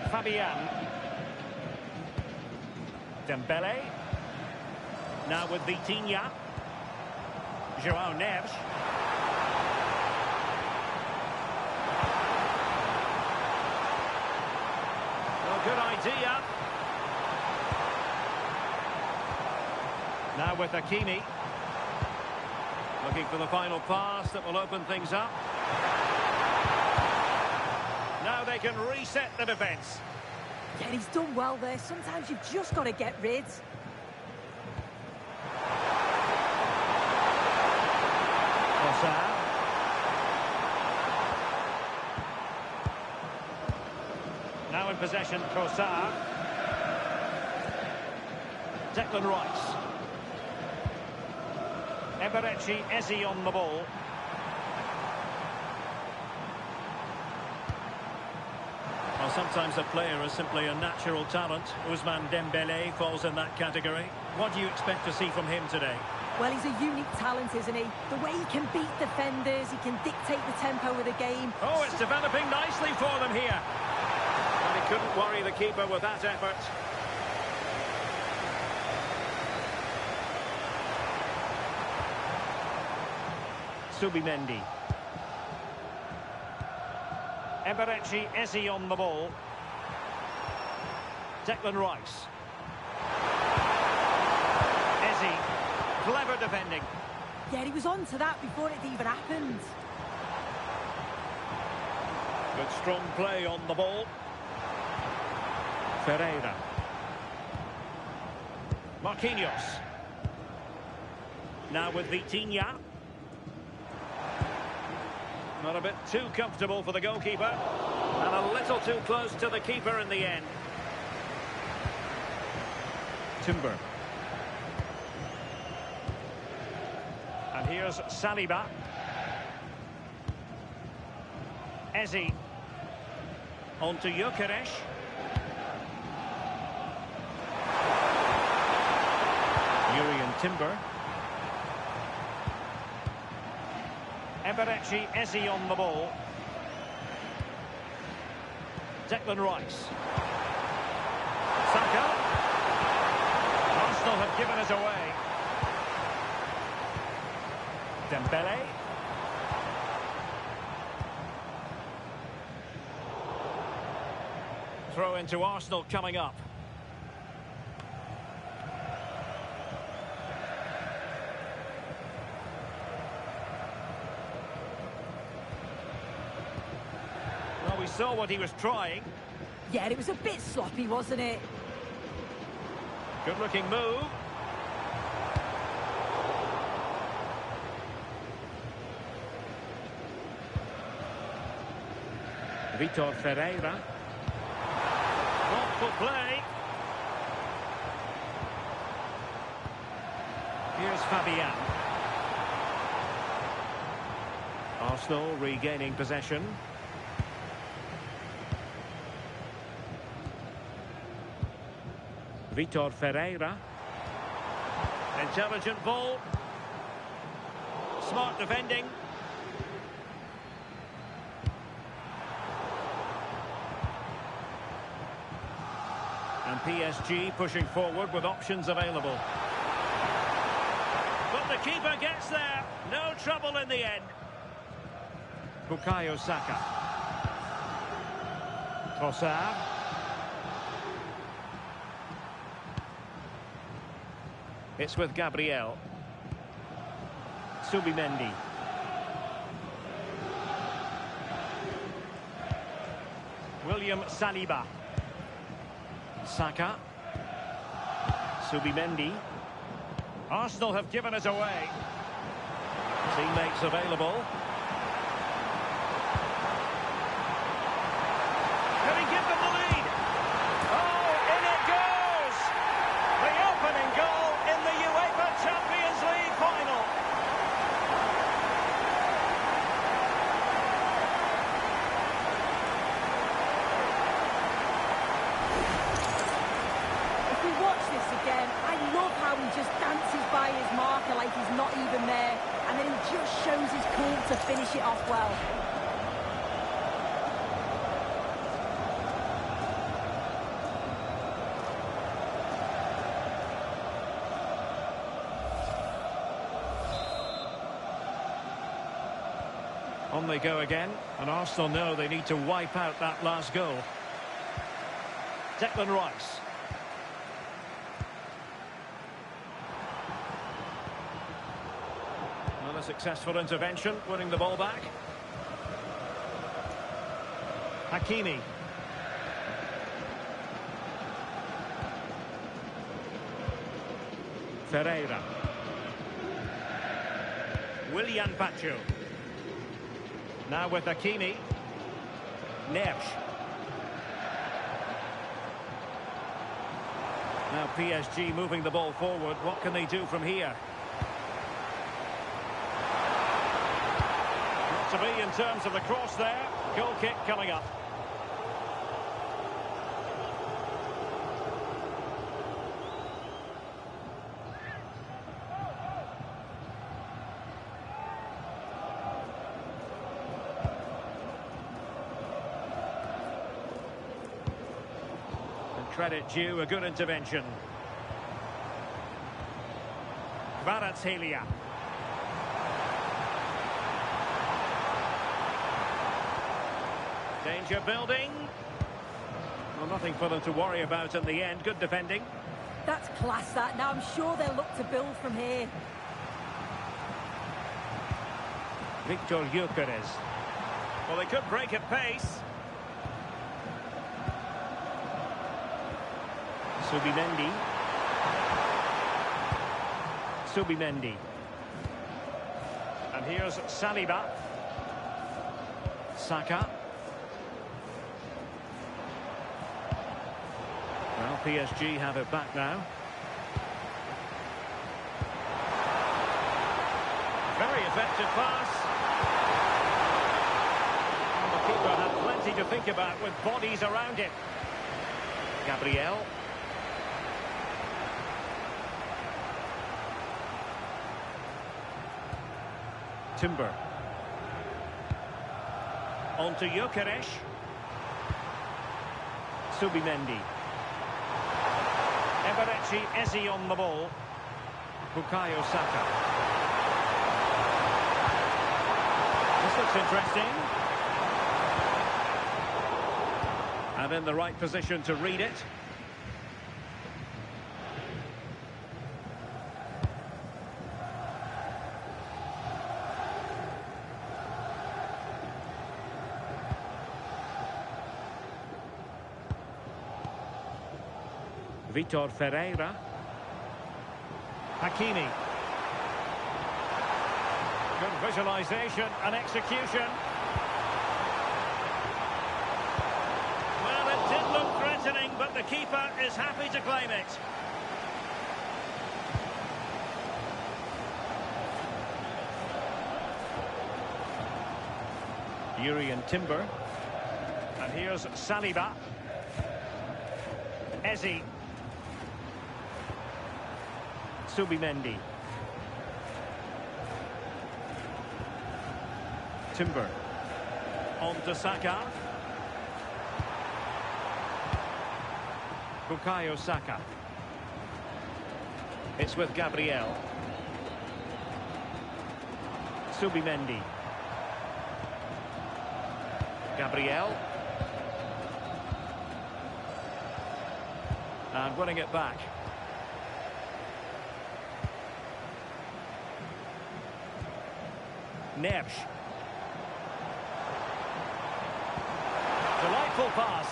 Fabian. Dembele. Now with Vitinha. João Neves. Well, good idea. Now with Hakimi. Looking for the final pass that will open things up. Now they can reset the defence. Yeah, he's done well there. Sometimes you've just got to get rid. Now in possession, Trossard. Declan Rice. Eberechi Eze on the ball. Well, sometimes a player is simply a natural talent. Ousmane Dembele falls in that category. What do you expect to see from him today? Well, he's a unique talent, isn't he? The way he can beat defenders, he can dictate the tempo of the game. Oh, it's developing nicely for them here. And he couldn't worry the keeper with that effort. Subimendi. Eberechi Eze on the ball. Declan Rice. Eze. Clever defending. Yeah, he was on to that before it even happened. Good strong play on the ball. Ferreira. Marquinhos. Now with Vitinha. Not a bit too comfortable for the goalkeeper. And a little too close to the keeper in the end. Timber. And here's Saliba. Eze. On to Gyökeres. Urian Timber. Eberechi Eze on the ball. Declan Rice. Saka. Arsenal have given us away. Dembele. Throw into Arsenal coming up. Well, we saw what he was trying. Yeah, it was a bit sloppy, wasn't it? Good looking move. Vitor Ferreira. Thoughtful play. Here's Fabian. Arsenal regaining possession. Vitor Ferreira. Intelligent ball. Smart defending. And PSG pushing forward with options available. But the keeper gets there. No trouble in the end. Bukayo Saka. Trossard. It's with Gabriel. Subimendi. William Saliba. Saka. Subimendi. Arsenal have given us away. Teammates available. Can he give them the lead? Oh, in it goes! The opening goal in the UEFA Champions League final. If we watch this again, I love how he just dances by his marker like he's not even there, and then he just shows his cool to finish it off well. On they go again, and Arsenal know they need to wipe out that last goal. Declan Rice. Another successful intervention, winning the ball back. Hakimi. Ferreira. Willian Pacho. Now with Hakimi. Neves. Now PSG moving the ball forward. What can they do from here? Not to be in terms of the cross there. Goal kick coming up. Credit due, a good intervention. Kvaratskhelia. Danger building. Well, nothing for them to worry about in the end. Good defending. That's class, that. Now I'm sure they'll look to build from here. Victor Gyökeres. Well, they could break at pace. Subimendi. Subimendi. And here's Saliba. Saka. Well, PSG have it back now. Very effective pass. Well, the keeper had plenty to think about with bodies around him. Gabriel. Timber. On to Gyökeres. Subimendi. Eberechi Eze on the ball. Bukayo Saka. This looks interesting. And in the right position to read it. Vitor Ferreira. Hakimi. Good visualization and execution. threatening, but the keeper is happy to claim it. Urian Timber. And here's Saliba. Eze. Subimendi. Timber. On to Saka. Bukayo Saka. It's with Gabriel. Subimendi. Gabriel. And winning it back. Neves. Delightful pass.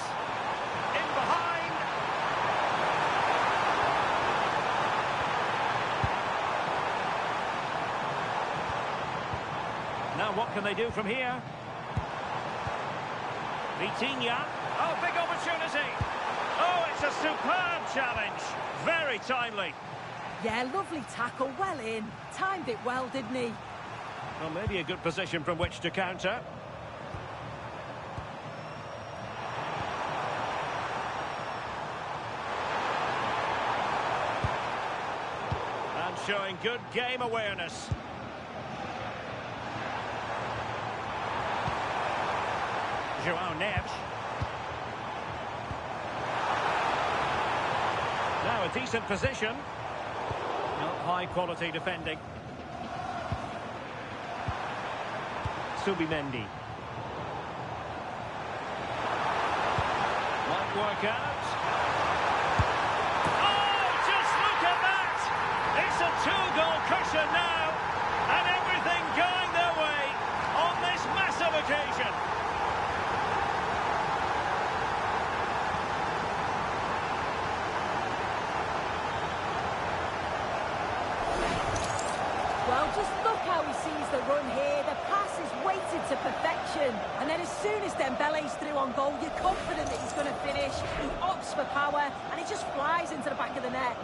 In behind. Now what can they do from here? Vitinha. Oh, big opportunity. Oh, it's a superb challenge. Very timely. Yeah, lovely tackle, well in. Timed it well, didn't he? Well, maybe a good position from which to counter. And showing good game awareness. João Neves. Now a decent position. Not high quality defending. Subimendi. Might work out. Oh, just look at that! It's a two-goal cushion now, and everything going their way on this massive occasion. Well, just look how he sees the run here. The pass is weighted to perfection. And then as soon as Dembele's through on goal, you're confident that he's going to finish. He opts for power, and it just flies into the back of the net.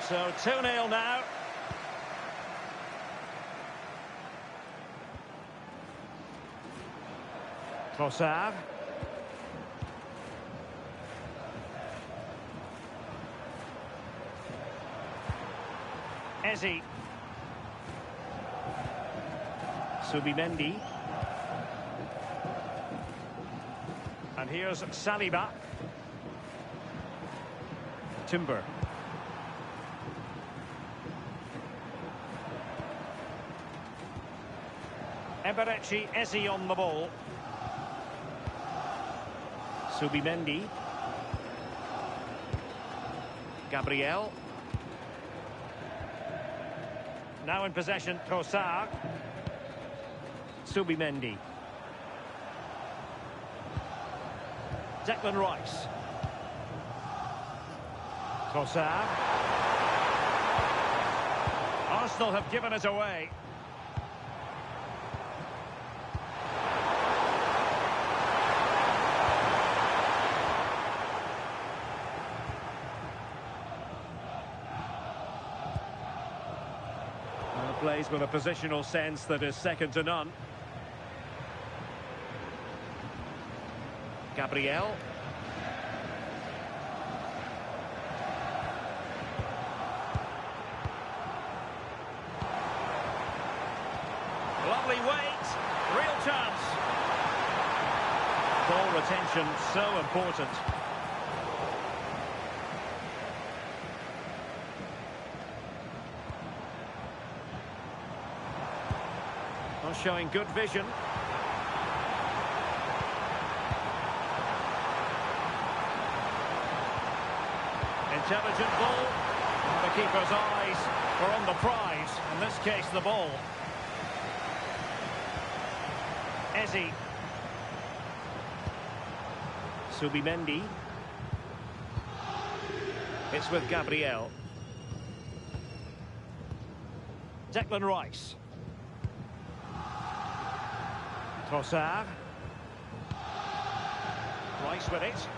So 2-0 now. Trossard. Eze. Subimendi. And here's Saliba. Timber. Eberechi Eze on the ball. Subimendi. Gabriel. Now in possession, Trossard. Subimendi. Declan Rice. Trossard. Arsenal have given it away. Plays with a positional sense that is second to none. Gabriel. Lovely weight, real chance. Ball retention so important. Showing good vision. Intelligent ball. The keeper's eyes were on the prize, in this case the ball. Eze. Subimendi. It's with Gabriel. Declan Rice. Trossard. Rice with it.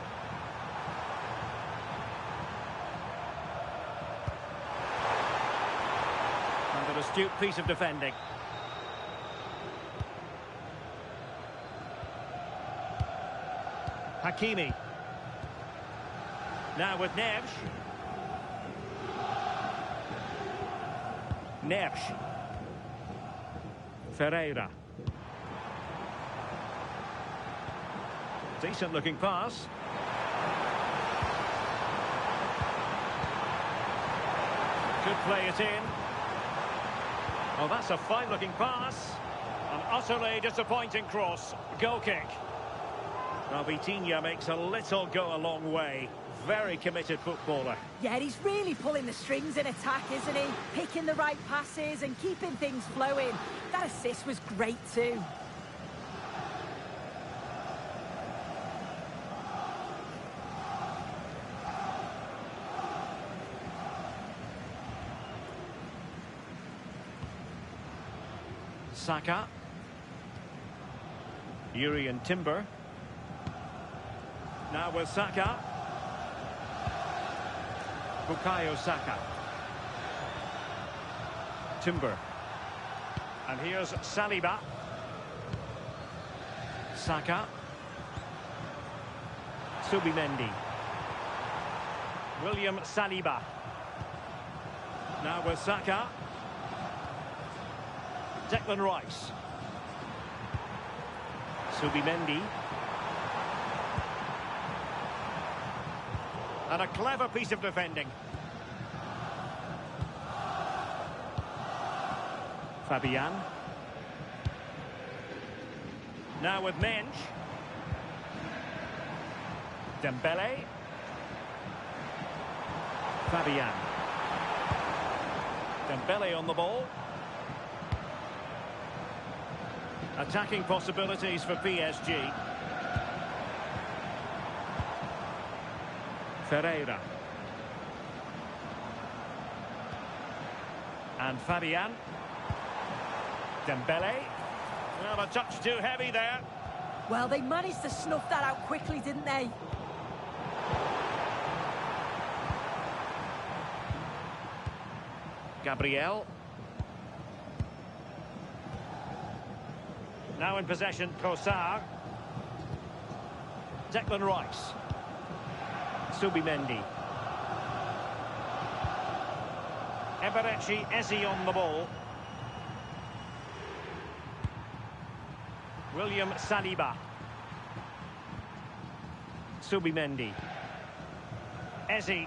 And an astute piece of defending. Hakimi. Now with Neves. Neves. Ferreira. Decent looking pass. Could play it in. Oh, that's a fine looking pass. An utterly disappointing cross. Goal kick. Well, Vitinha makes a little go a long way. Very committed footballer. Yeah, he's really pulling the strings in attack, isn't he? Picking the right passes and keeping things flowing. That assist was great too. Saka. Yuri and Timber. Now with Saka. Bukayo Saka. Timber. And here's Saliba. Saka. Subimendi. William Saliba. Now with Saka. Declan Rice. Subimendi. And a clever piece of defending. Fabian. Now with Mensch. Dembele. Fabian. Dembele on the ball. Attacking possibilities for PSG. Ferreira. And Fabian. Dembele. Well, a touch too heavy there. Well, they managed to snuff that out quickly, didn't they? Gabriel. Now in possession, Trossard. Declan Rice. Subimendi. Eberechi Eze on the ball. William Saliba. Subimendi. Eze.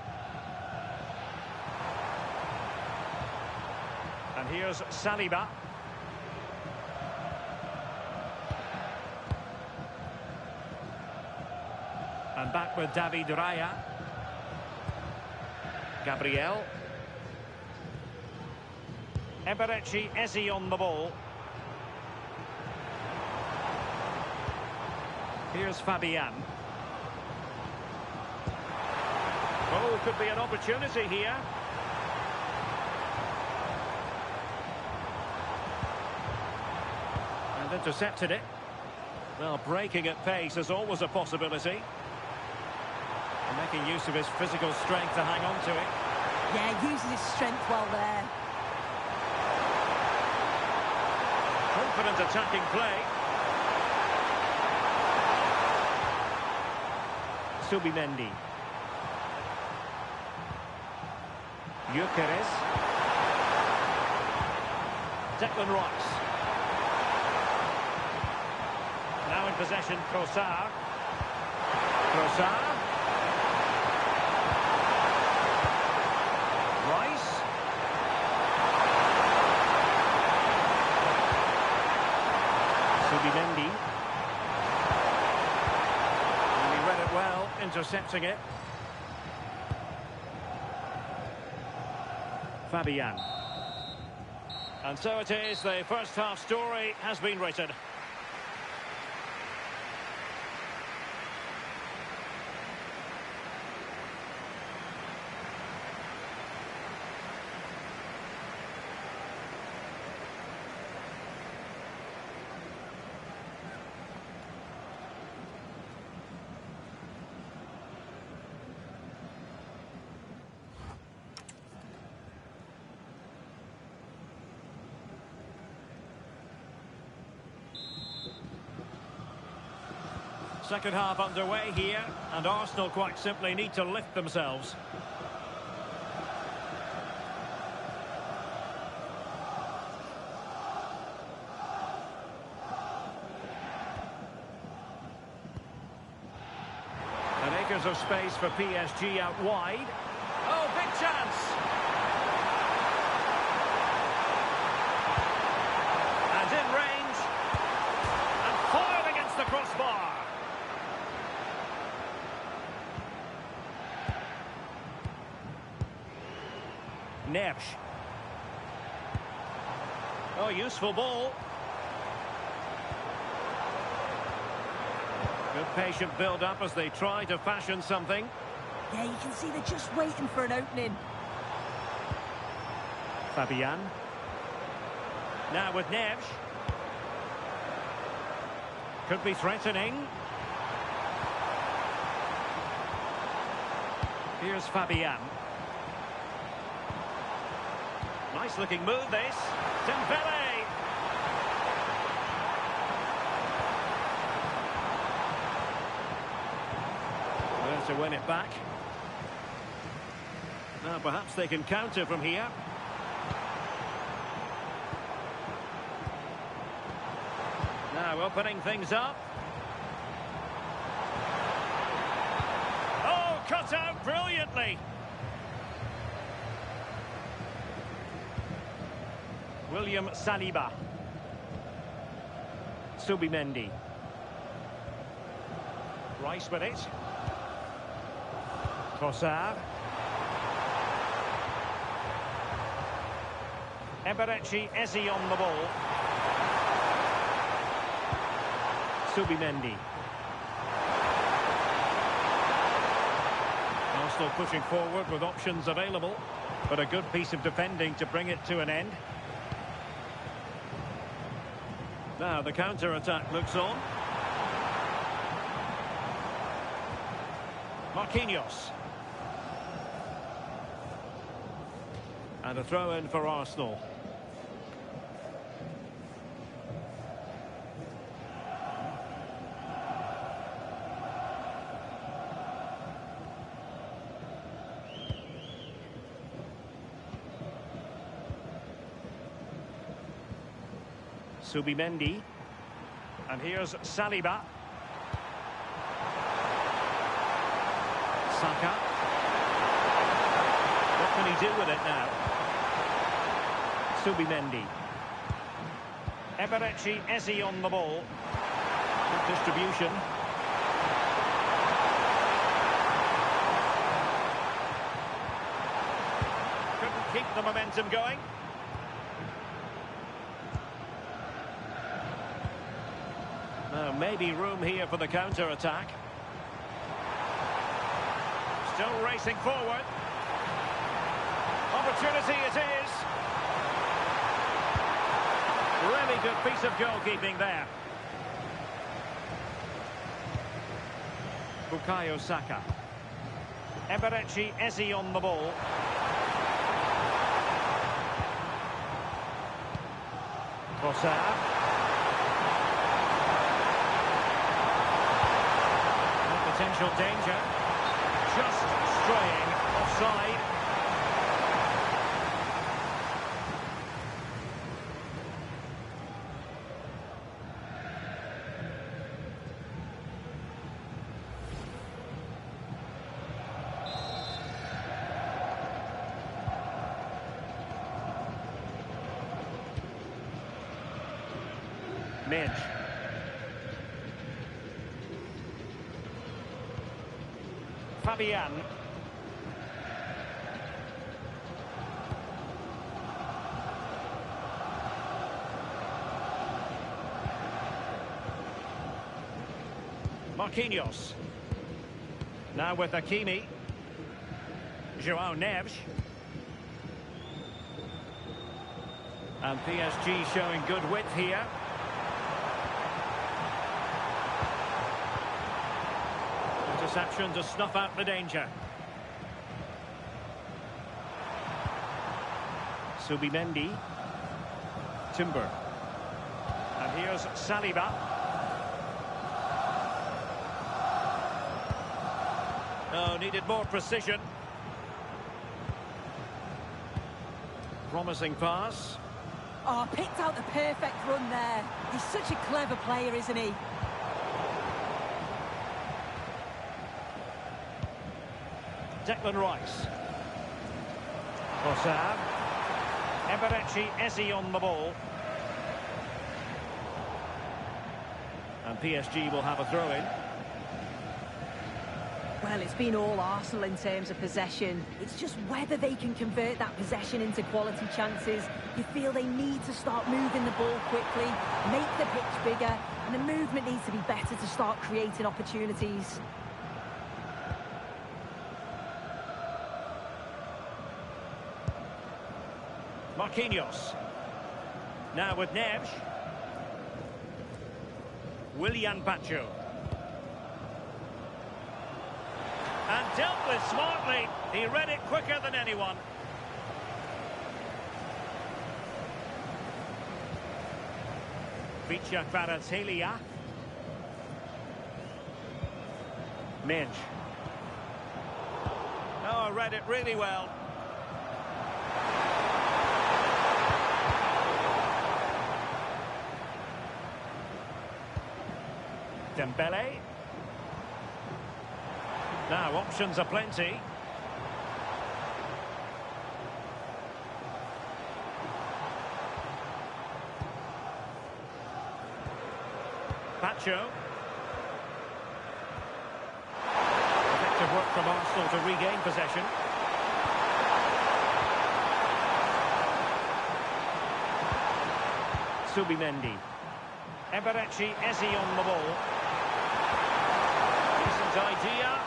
And here's Saliba. And back with David Raya. Gabriel. Eberechi Eze on the ball. Here's Fabian. Oh, could be an opportunity here. And intercepted it. Well, breaking at pace is always a possibility. And making use of his physical strength to hang on to it. Yeah, uses his strength well there. Confident attacking play. Subimendi. Gyökeres. Declan Rice. Now in possession, Trossard. Trossard. Rice. Subimendi. And he read it well, intercepting it. Fabian. And so it is, the first half story has been written. Second half underway here, and Arsenal quite simply need to lift themselves. And acres of space for PSG out wide. Oh, big chance! And in range. And fired against the crossbar. Neves. Oh, useful ball. Good patient build-up as they try to fashion something. Yeah, you can see they're just waiting for an opening. Fabian. Now with Neves. Could be threatening. Here's Fabian. Nice looking move this. Dembele. There to win it back. Now perhaps they can counter from here. Now opening things up. Oh, cut out brilliantly. William Saliba. Subimendi. Rice with it. Trossard. Eberechi Eze on the ball. Subimendi. Arsenal pushing forward with options available, but a good piece of defending to bring it to an end. Now the counter-attack looks on. Marquinhos. And a throw-in for Arsenal. Subimendi. And here's Saliba. Saka. What can he do with it now? Subimendi. Eberechi Eze on the ball. Good distribution. Couldn't keep the momentum going. Now maybe room here for the counter-attack. Still racing forward. Opportunity it is. Really good piece of goalkeeping there. Bukayo Saka. Eberechi Eze on the ball. Trossard. Potential danger. Just straying offside. Midge. Fabian. Marquinhos. Now with Hakimi. João Neves. And PSG showing good width here. Interception to snuff out the danger. Subimendi. Timber. And here's Saliba. Oh, needed more precision. Promising pass. Oh, picked out the perfect run there. He's such a clever player, isn't he? Declan Rice. Trossard. Eberechi Eze on the ball. And PSG will have a throw-in. Well, it's been all Arsenal in terms of possession. It's just whether they can convert that possession into quality chances. You feel they need to start moving the ball quickly, make the pitch bigger, and the movement needs to be better to start creating opportunities. Marquinhos. Now with Neves. Willian Pacho. And dealt with smartly. He read it quicker than anyone. Vicha Kvaratskhelia. Minge. Oh, read it really well. Dembele. Now, options are plenty. Pacho. Effective work from Arsenal to regain possession. Subimendi. Eberechi Eze on the ball. Decent idea.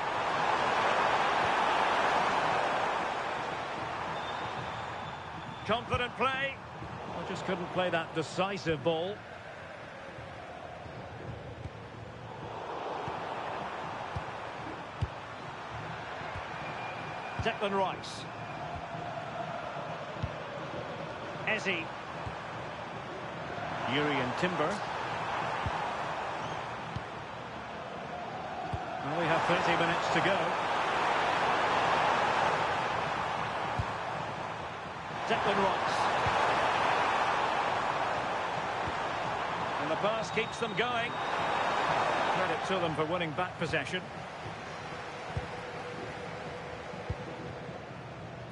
Confident play. I just couldn't play that decisive ball. Declan Rice. Eze. Urian Timber. Well, we have 30 minutes to go. Declan Rice. And the pass keeps them going. Credit to them for winning back possession.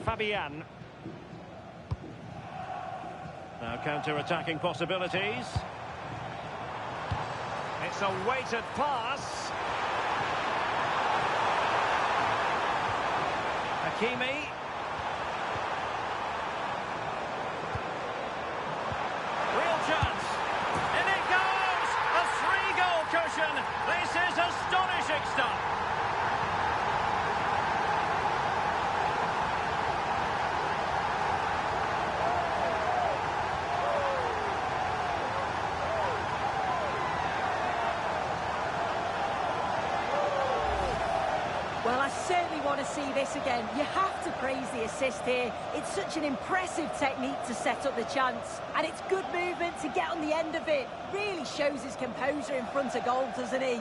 Fabian. Now counter-attacking possibilities. It's a weighted pass. Hakimi. Real chance. And it goes! A 3-goal cushion. This is astonishing stuff. Well, I certainly want to see this again. You have to praise the assist here. It's such an impressive technique to set up the chance. And it's good movement to get on the end of it. Really shows his composure in front of goal, doesn't he?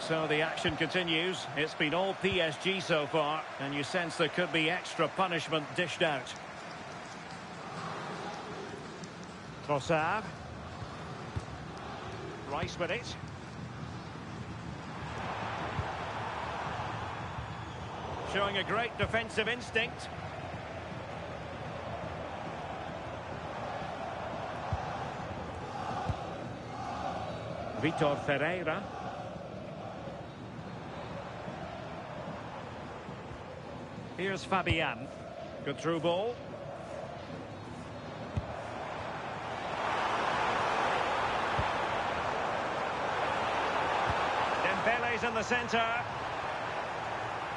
So the action continues. It's been all PSG so far, and you sense there could be extra punishment dished out. Trossard. Rice with it. Showing a great defensive instinct. Vitor Ferreira. Here's Fabian. Good through ball. Dembele's in the centre.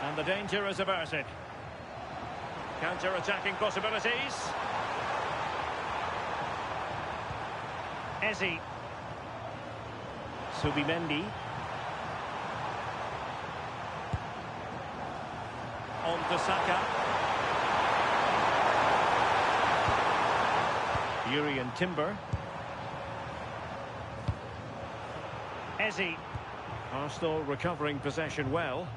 And the danger is averted. Counter-attacking possibilities. Eze. Subimendi. On to Saka. Urian Timber. Eze. Arsenal recovering possession well.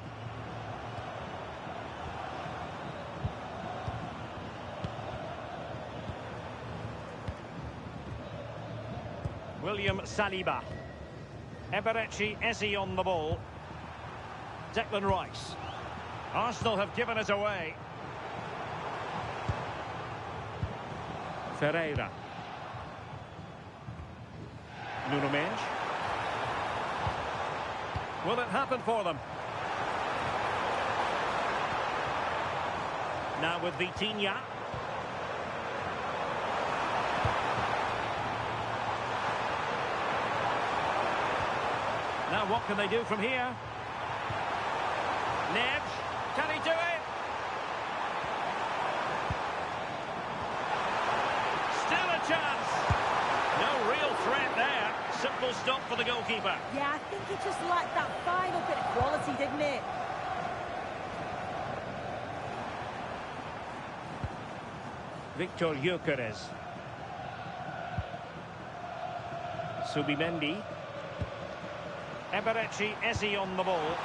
William Saliba. Eberechi Eze on the ball. Declan Rice. Arsenal have given it away. Ferreira. Nuno Mendes. Will it happen for them? Now with Vitinha. Now what can they do from here? Neves, can he do it? Still a chance. No real threat there. Simple stop for the goalkeeper. Yeah, I think he just lacked that final bit of quality, didn't it? Victor Gyökeres. Subimendi. Eberechi Eze on the ball.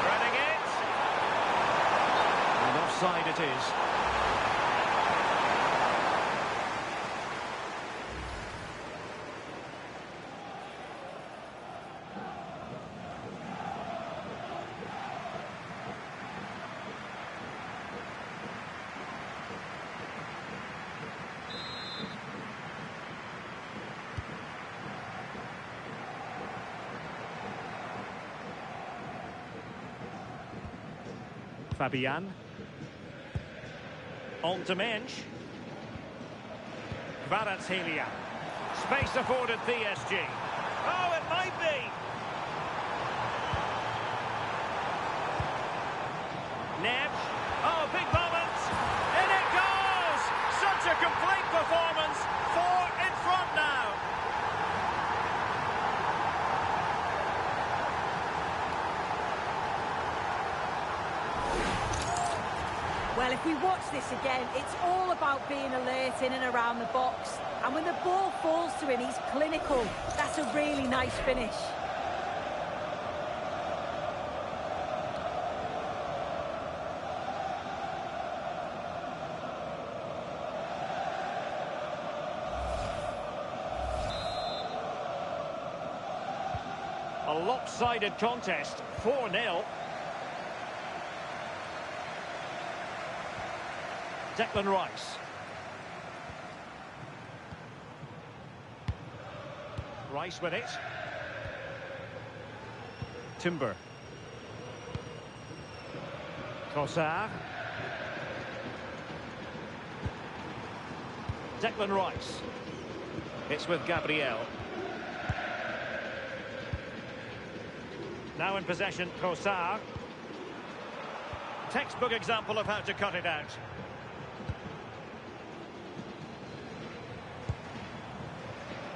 Threading it. And offside it is. Fabian. On to Mensch. Kvaratskhelia. Space afforded PSG. Oh, it might be. Neves. Oh, big moment. In it goes. Such a complete performance. 4 in front now. Well, if we watch this again, it's all about being alert in and around the box. And when the ball falls to him, he's clinical. That's a really nice finish. A lopsided contest, 4-0. Declan Rice. Rice with it. Timber. Trossard. Declan Rice. It's with Gabriel. Now in possession, Trossard. Textbook example of how to cut it out.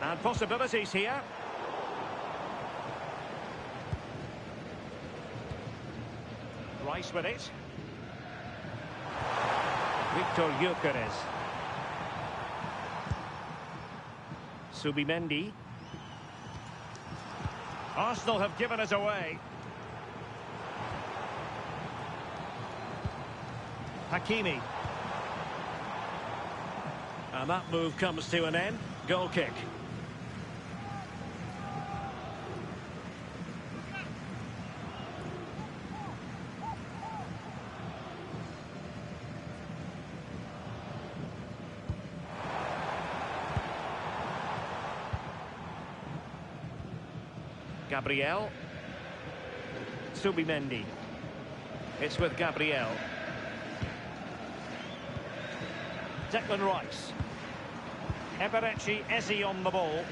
And possibilities here. Rice with it. Victor Gyökeres. Subimendi. Arsenal have given it away. Hakimi. And that move comes to an end. Goal kick. Gabriel. Subimendi. It's with Gabriel. Declan Rice. Eberechi Eze on the ball.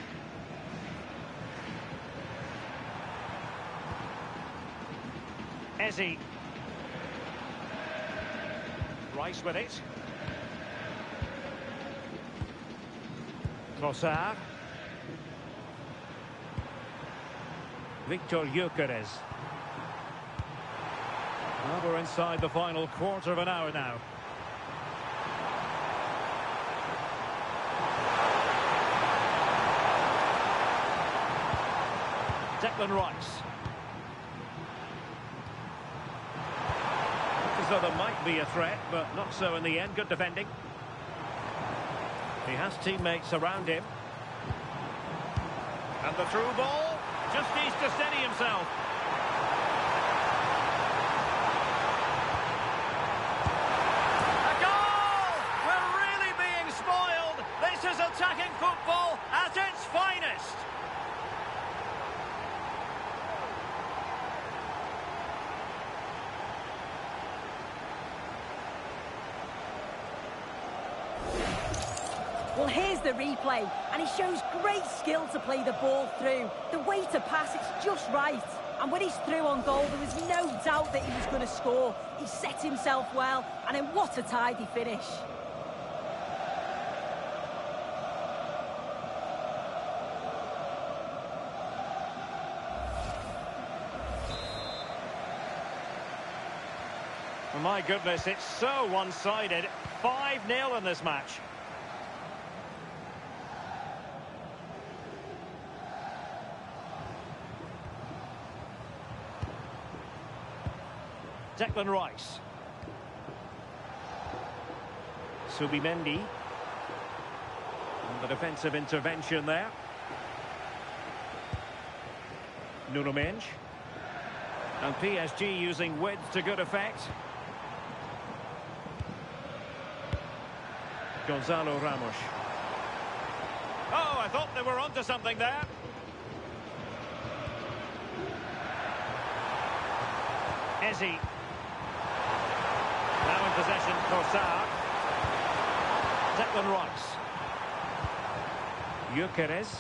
Eze. Rice with it. Trossard. Victor Gyökeres. Well, we're inside the final quarter of an hour now. Declan Rice. Looks as though there might be a threat, but not so in the end. Good defending. He has teammates around him. And the through ball just needs to steady himself. A goal! We're really being spoiled. This is attacking football at its finest. Well, here's the replay, and he shows great skill to play the ball through. The way to pass, it's just right. And when he's through on goal, there was no doubt that he was going to score. He set himself well, and then what a tidy finish. Oh, my goodness, it's so one-sided. 5-0 in this match. Declan Rice. Subimendi. And the defensive intervention there. Nuno Mendes. And PSG using width to good effect. Gonzalo Ramos. Oh, I thought they were onto something there. Eze. Now in possession, Corsar. Declan Rice. Gyökeres.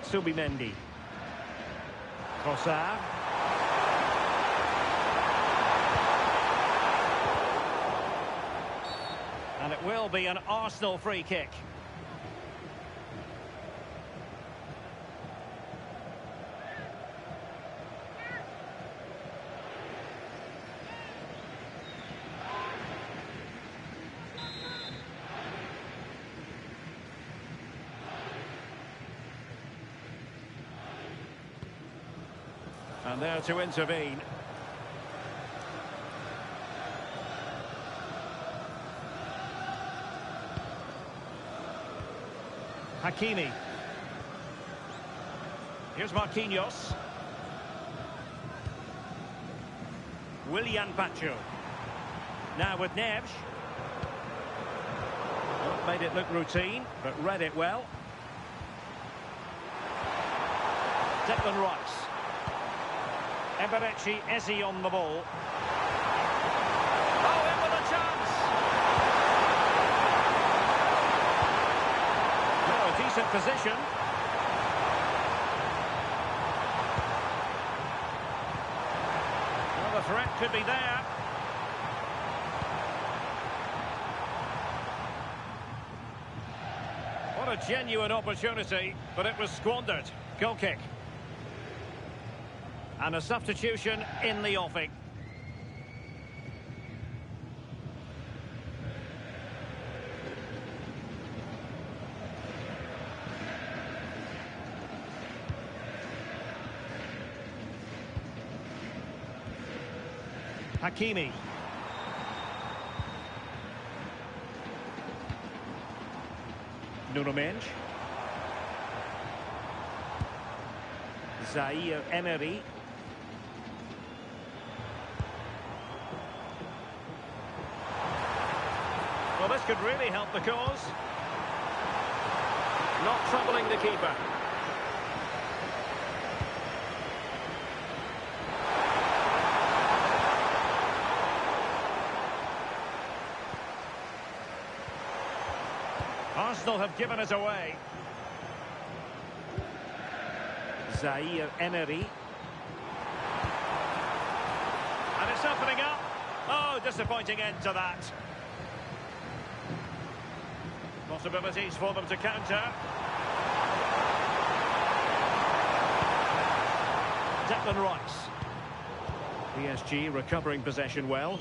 Subimendi. Corsar. And it will be an Arsenal free kick. And there to intervene. Hakimi. Here's Marquinhos. Willian Pacho. Now with Neves. Well, made it look routine, but read it well. Declan Rice. Eberechi Eze on the ball. Oh, in with a chance! No, a decent position. Well, the threat could be there. What a genuine opportunity, but it was squandered. Goal kick. And a substitution in the offing. Hakimi. Nuno Mendes. Zaire Emery. Well, this could really help the cause. Not troubling the keeper. Arsenal have given us away. Zaire Emery. And it's opening up. Oh, disappointing end to that. Possibilities for them to counter. Declan Rice. PSG recovering possession well.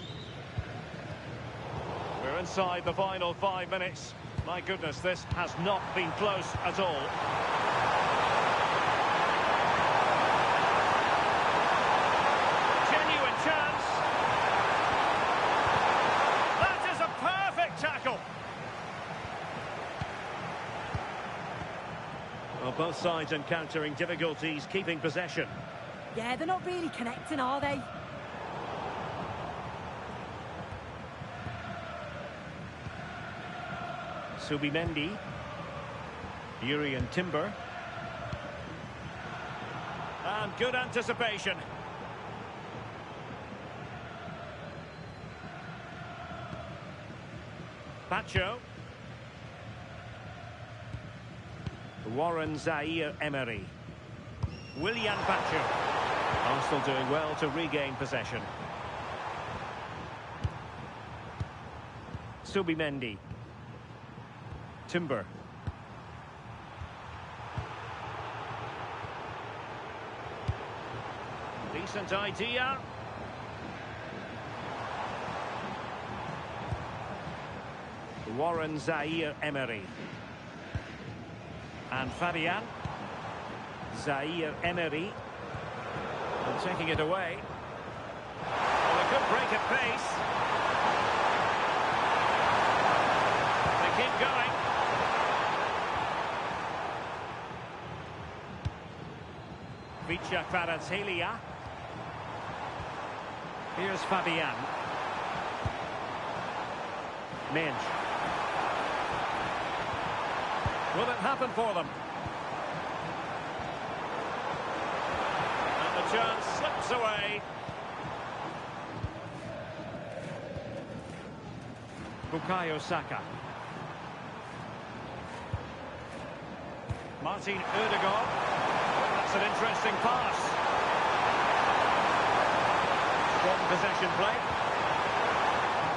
We're inside the final 5 minutes. My goodness, this has not been close at all. Well, both sides encountering difficulties keeping possession. Yeah, they're not really connecting, are they? Subimendi. Yuri and Timber. And good anticipation. Pacho. Warren Zaire-Emery. Willian Pacho. Arsenal doing well to regain possession. Subimendi. Timber. Decent idea. Warren Zaire-Emery. And Fabian. Zaire-Emery. And taking it away. Well, a good break at pace. They keep going. Vicha Kvaratskhelia. Here's Fabian. Mensch. Will it happen for them? And the chance slips away. Bukayo Saka. Martin Ødegaard. That's an interesting pass. Strong possession play.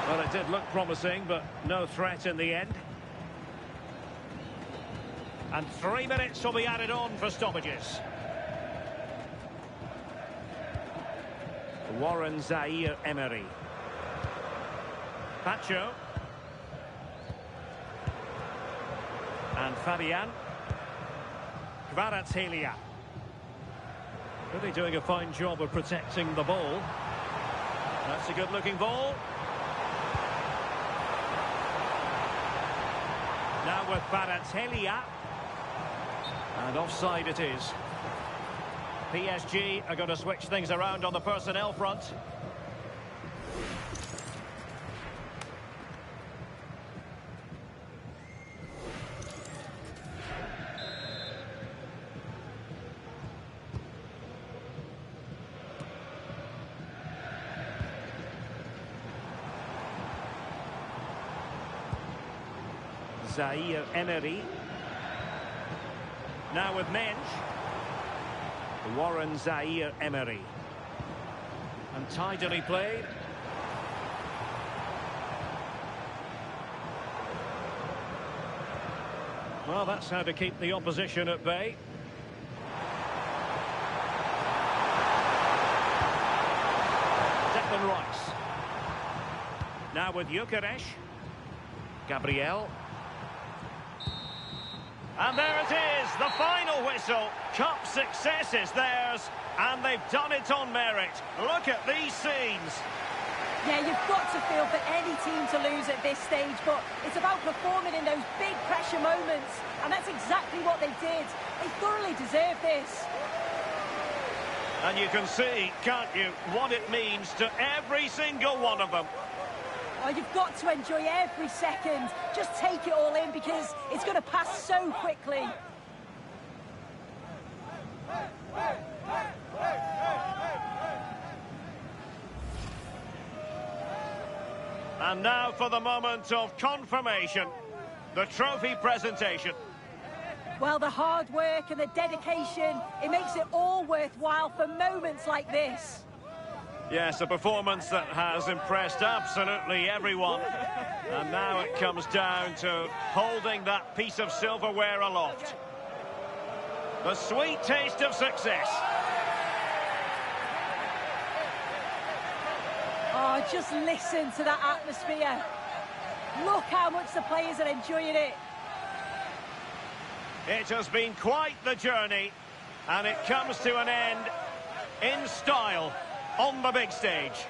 Well, it did look promising, but no threat in the end. And 3 minutes will be added on for stoppages. Warren Zaire-Emery. Pacho. And Fabian. Kvaratskhelia. Really doing a fine job of protecting the ball. That's a good-looking ball. Now with Kvaratskhelia. And offside it is. PSG are going to switch things around on the personnel front. Zaire-Emery. Now with Mensch. Warren Zaire-Emery. And tidily played. Well, that's how to keep the opposition at bay. Declan Rice. Now with Gyökeres. Gabriel. And there it is, the final whistle. Cup success is theirs, and they've done it on merit. Look at these scenes. Yeah, you've got to feel for any team to lose at this stage, but it's about performing in those big pressure moments, and that's exactly what they did. They thoroughly deserve this. And you can see, can't you, what it means to every single one of them. Oh, you've got to enjoy every second. Just take it all in because it's going to pass so quickly. And now for the moment of confirmation, the trophy presentation. Well, the hard work and the dedication, it makes it all worthwhile for moments like this. Yes, a performance that has impressed absolutely everyone. And now it comes down to holding that piece of silverware aloft. The sweet taste of success. Oh, just listen to that atmosphere. Look how much the players are enjoying it. It has been quite the journey, and it comes to an end in style on the big stage.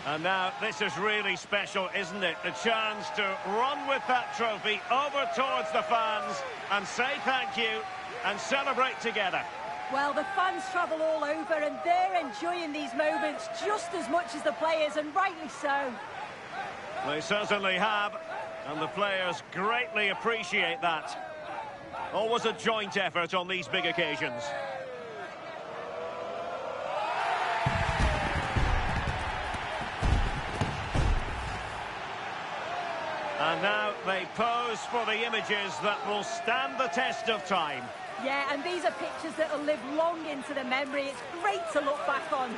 And now this is really special, isn't it? The chance to run with that trophy over towards the fans and say thank you and celebrate together. Well, the fans travel all over and they're enjoying these moments just as much as the players, and rightly so. They certainly have, and the players greatly appreciate that. Always a joint effort on these big occasions. And now they pose for the images that will stand the test of time. Yeah, and these are pictures that will live long into the memory. It's great to look back on.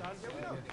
Andiamo in auto.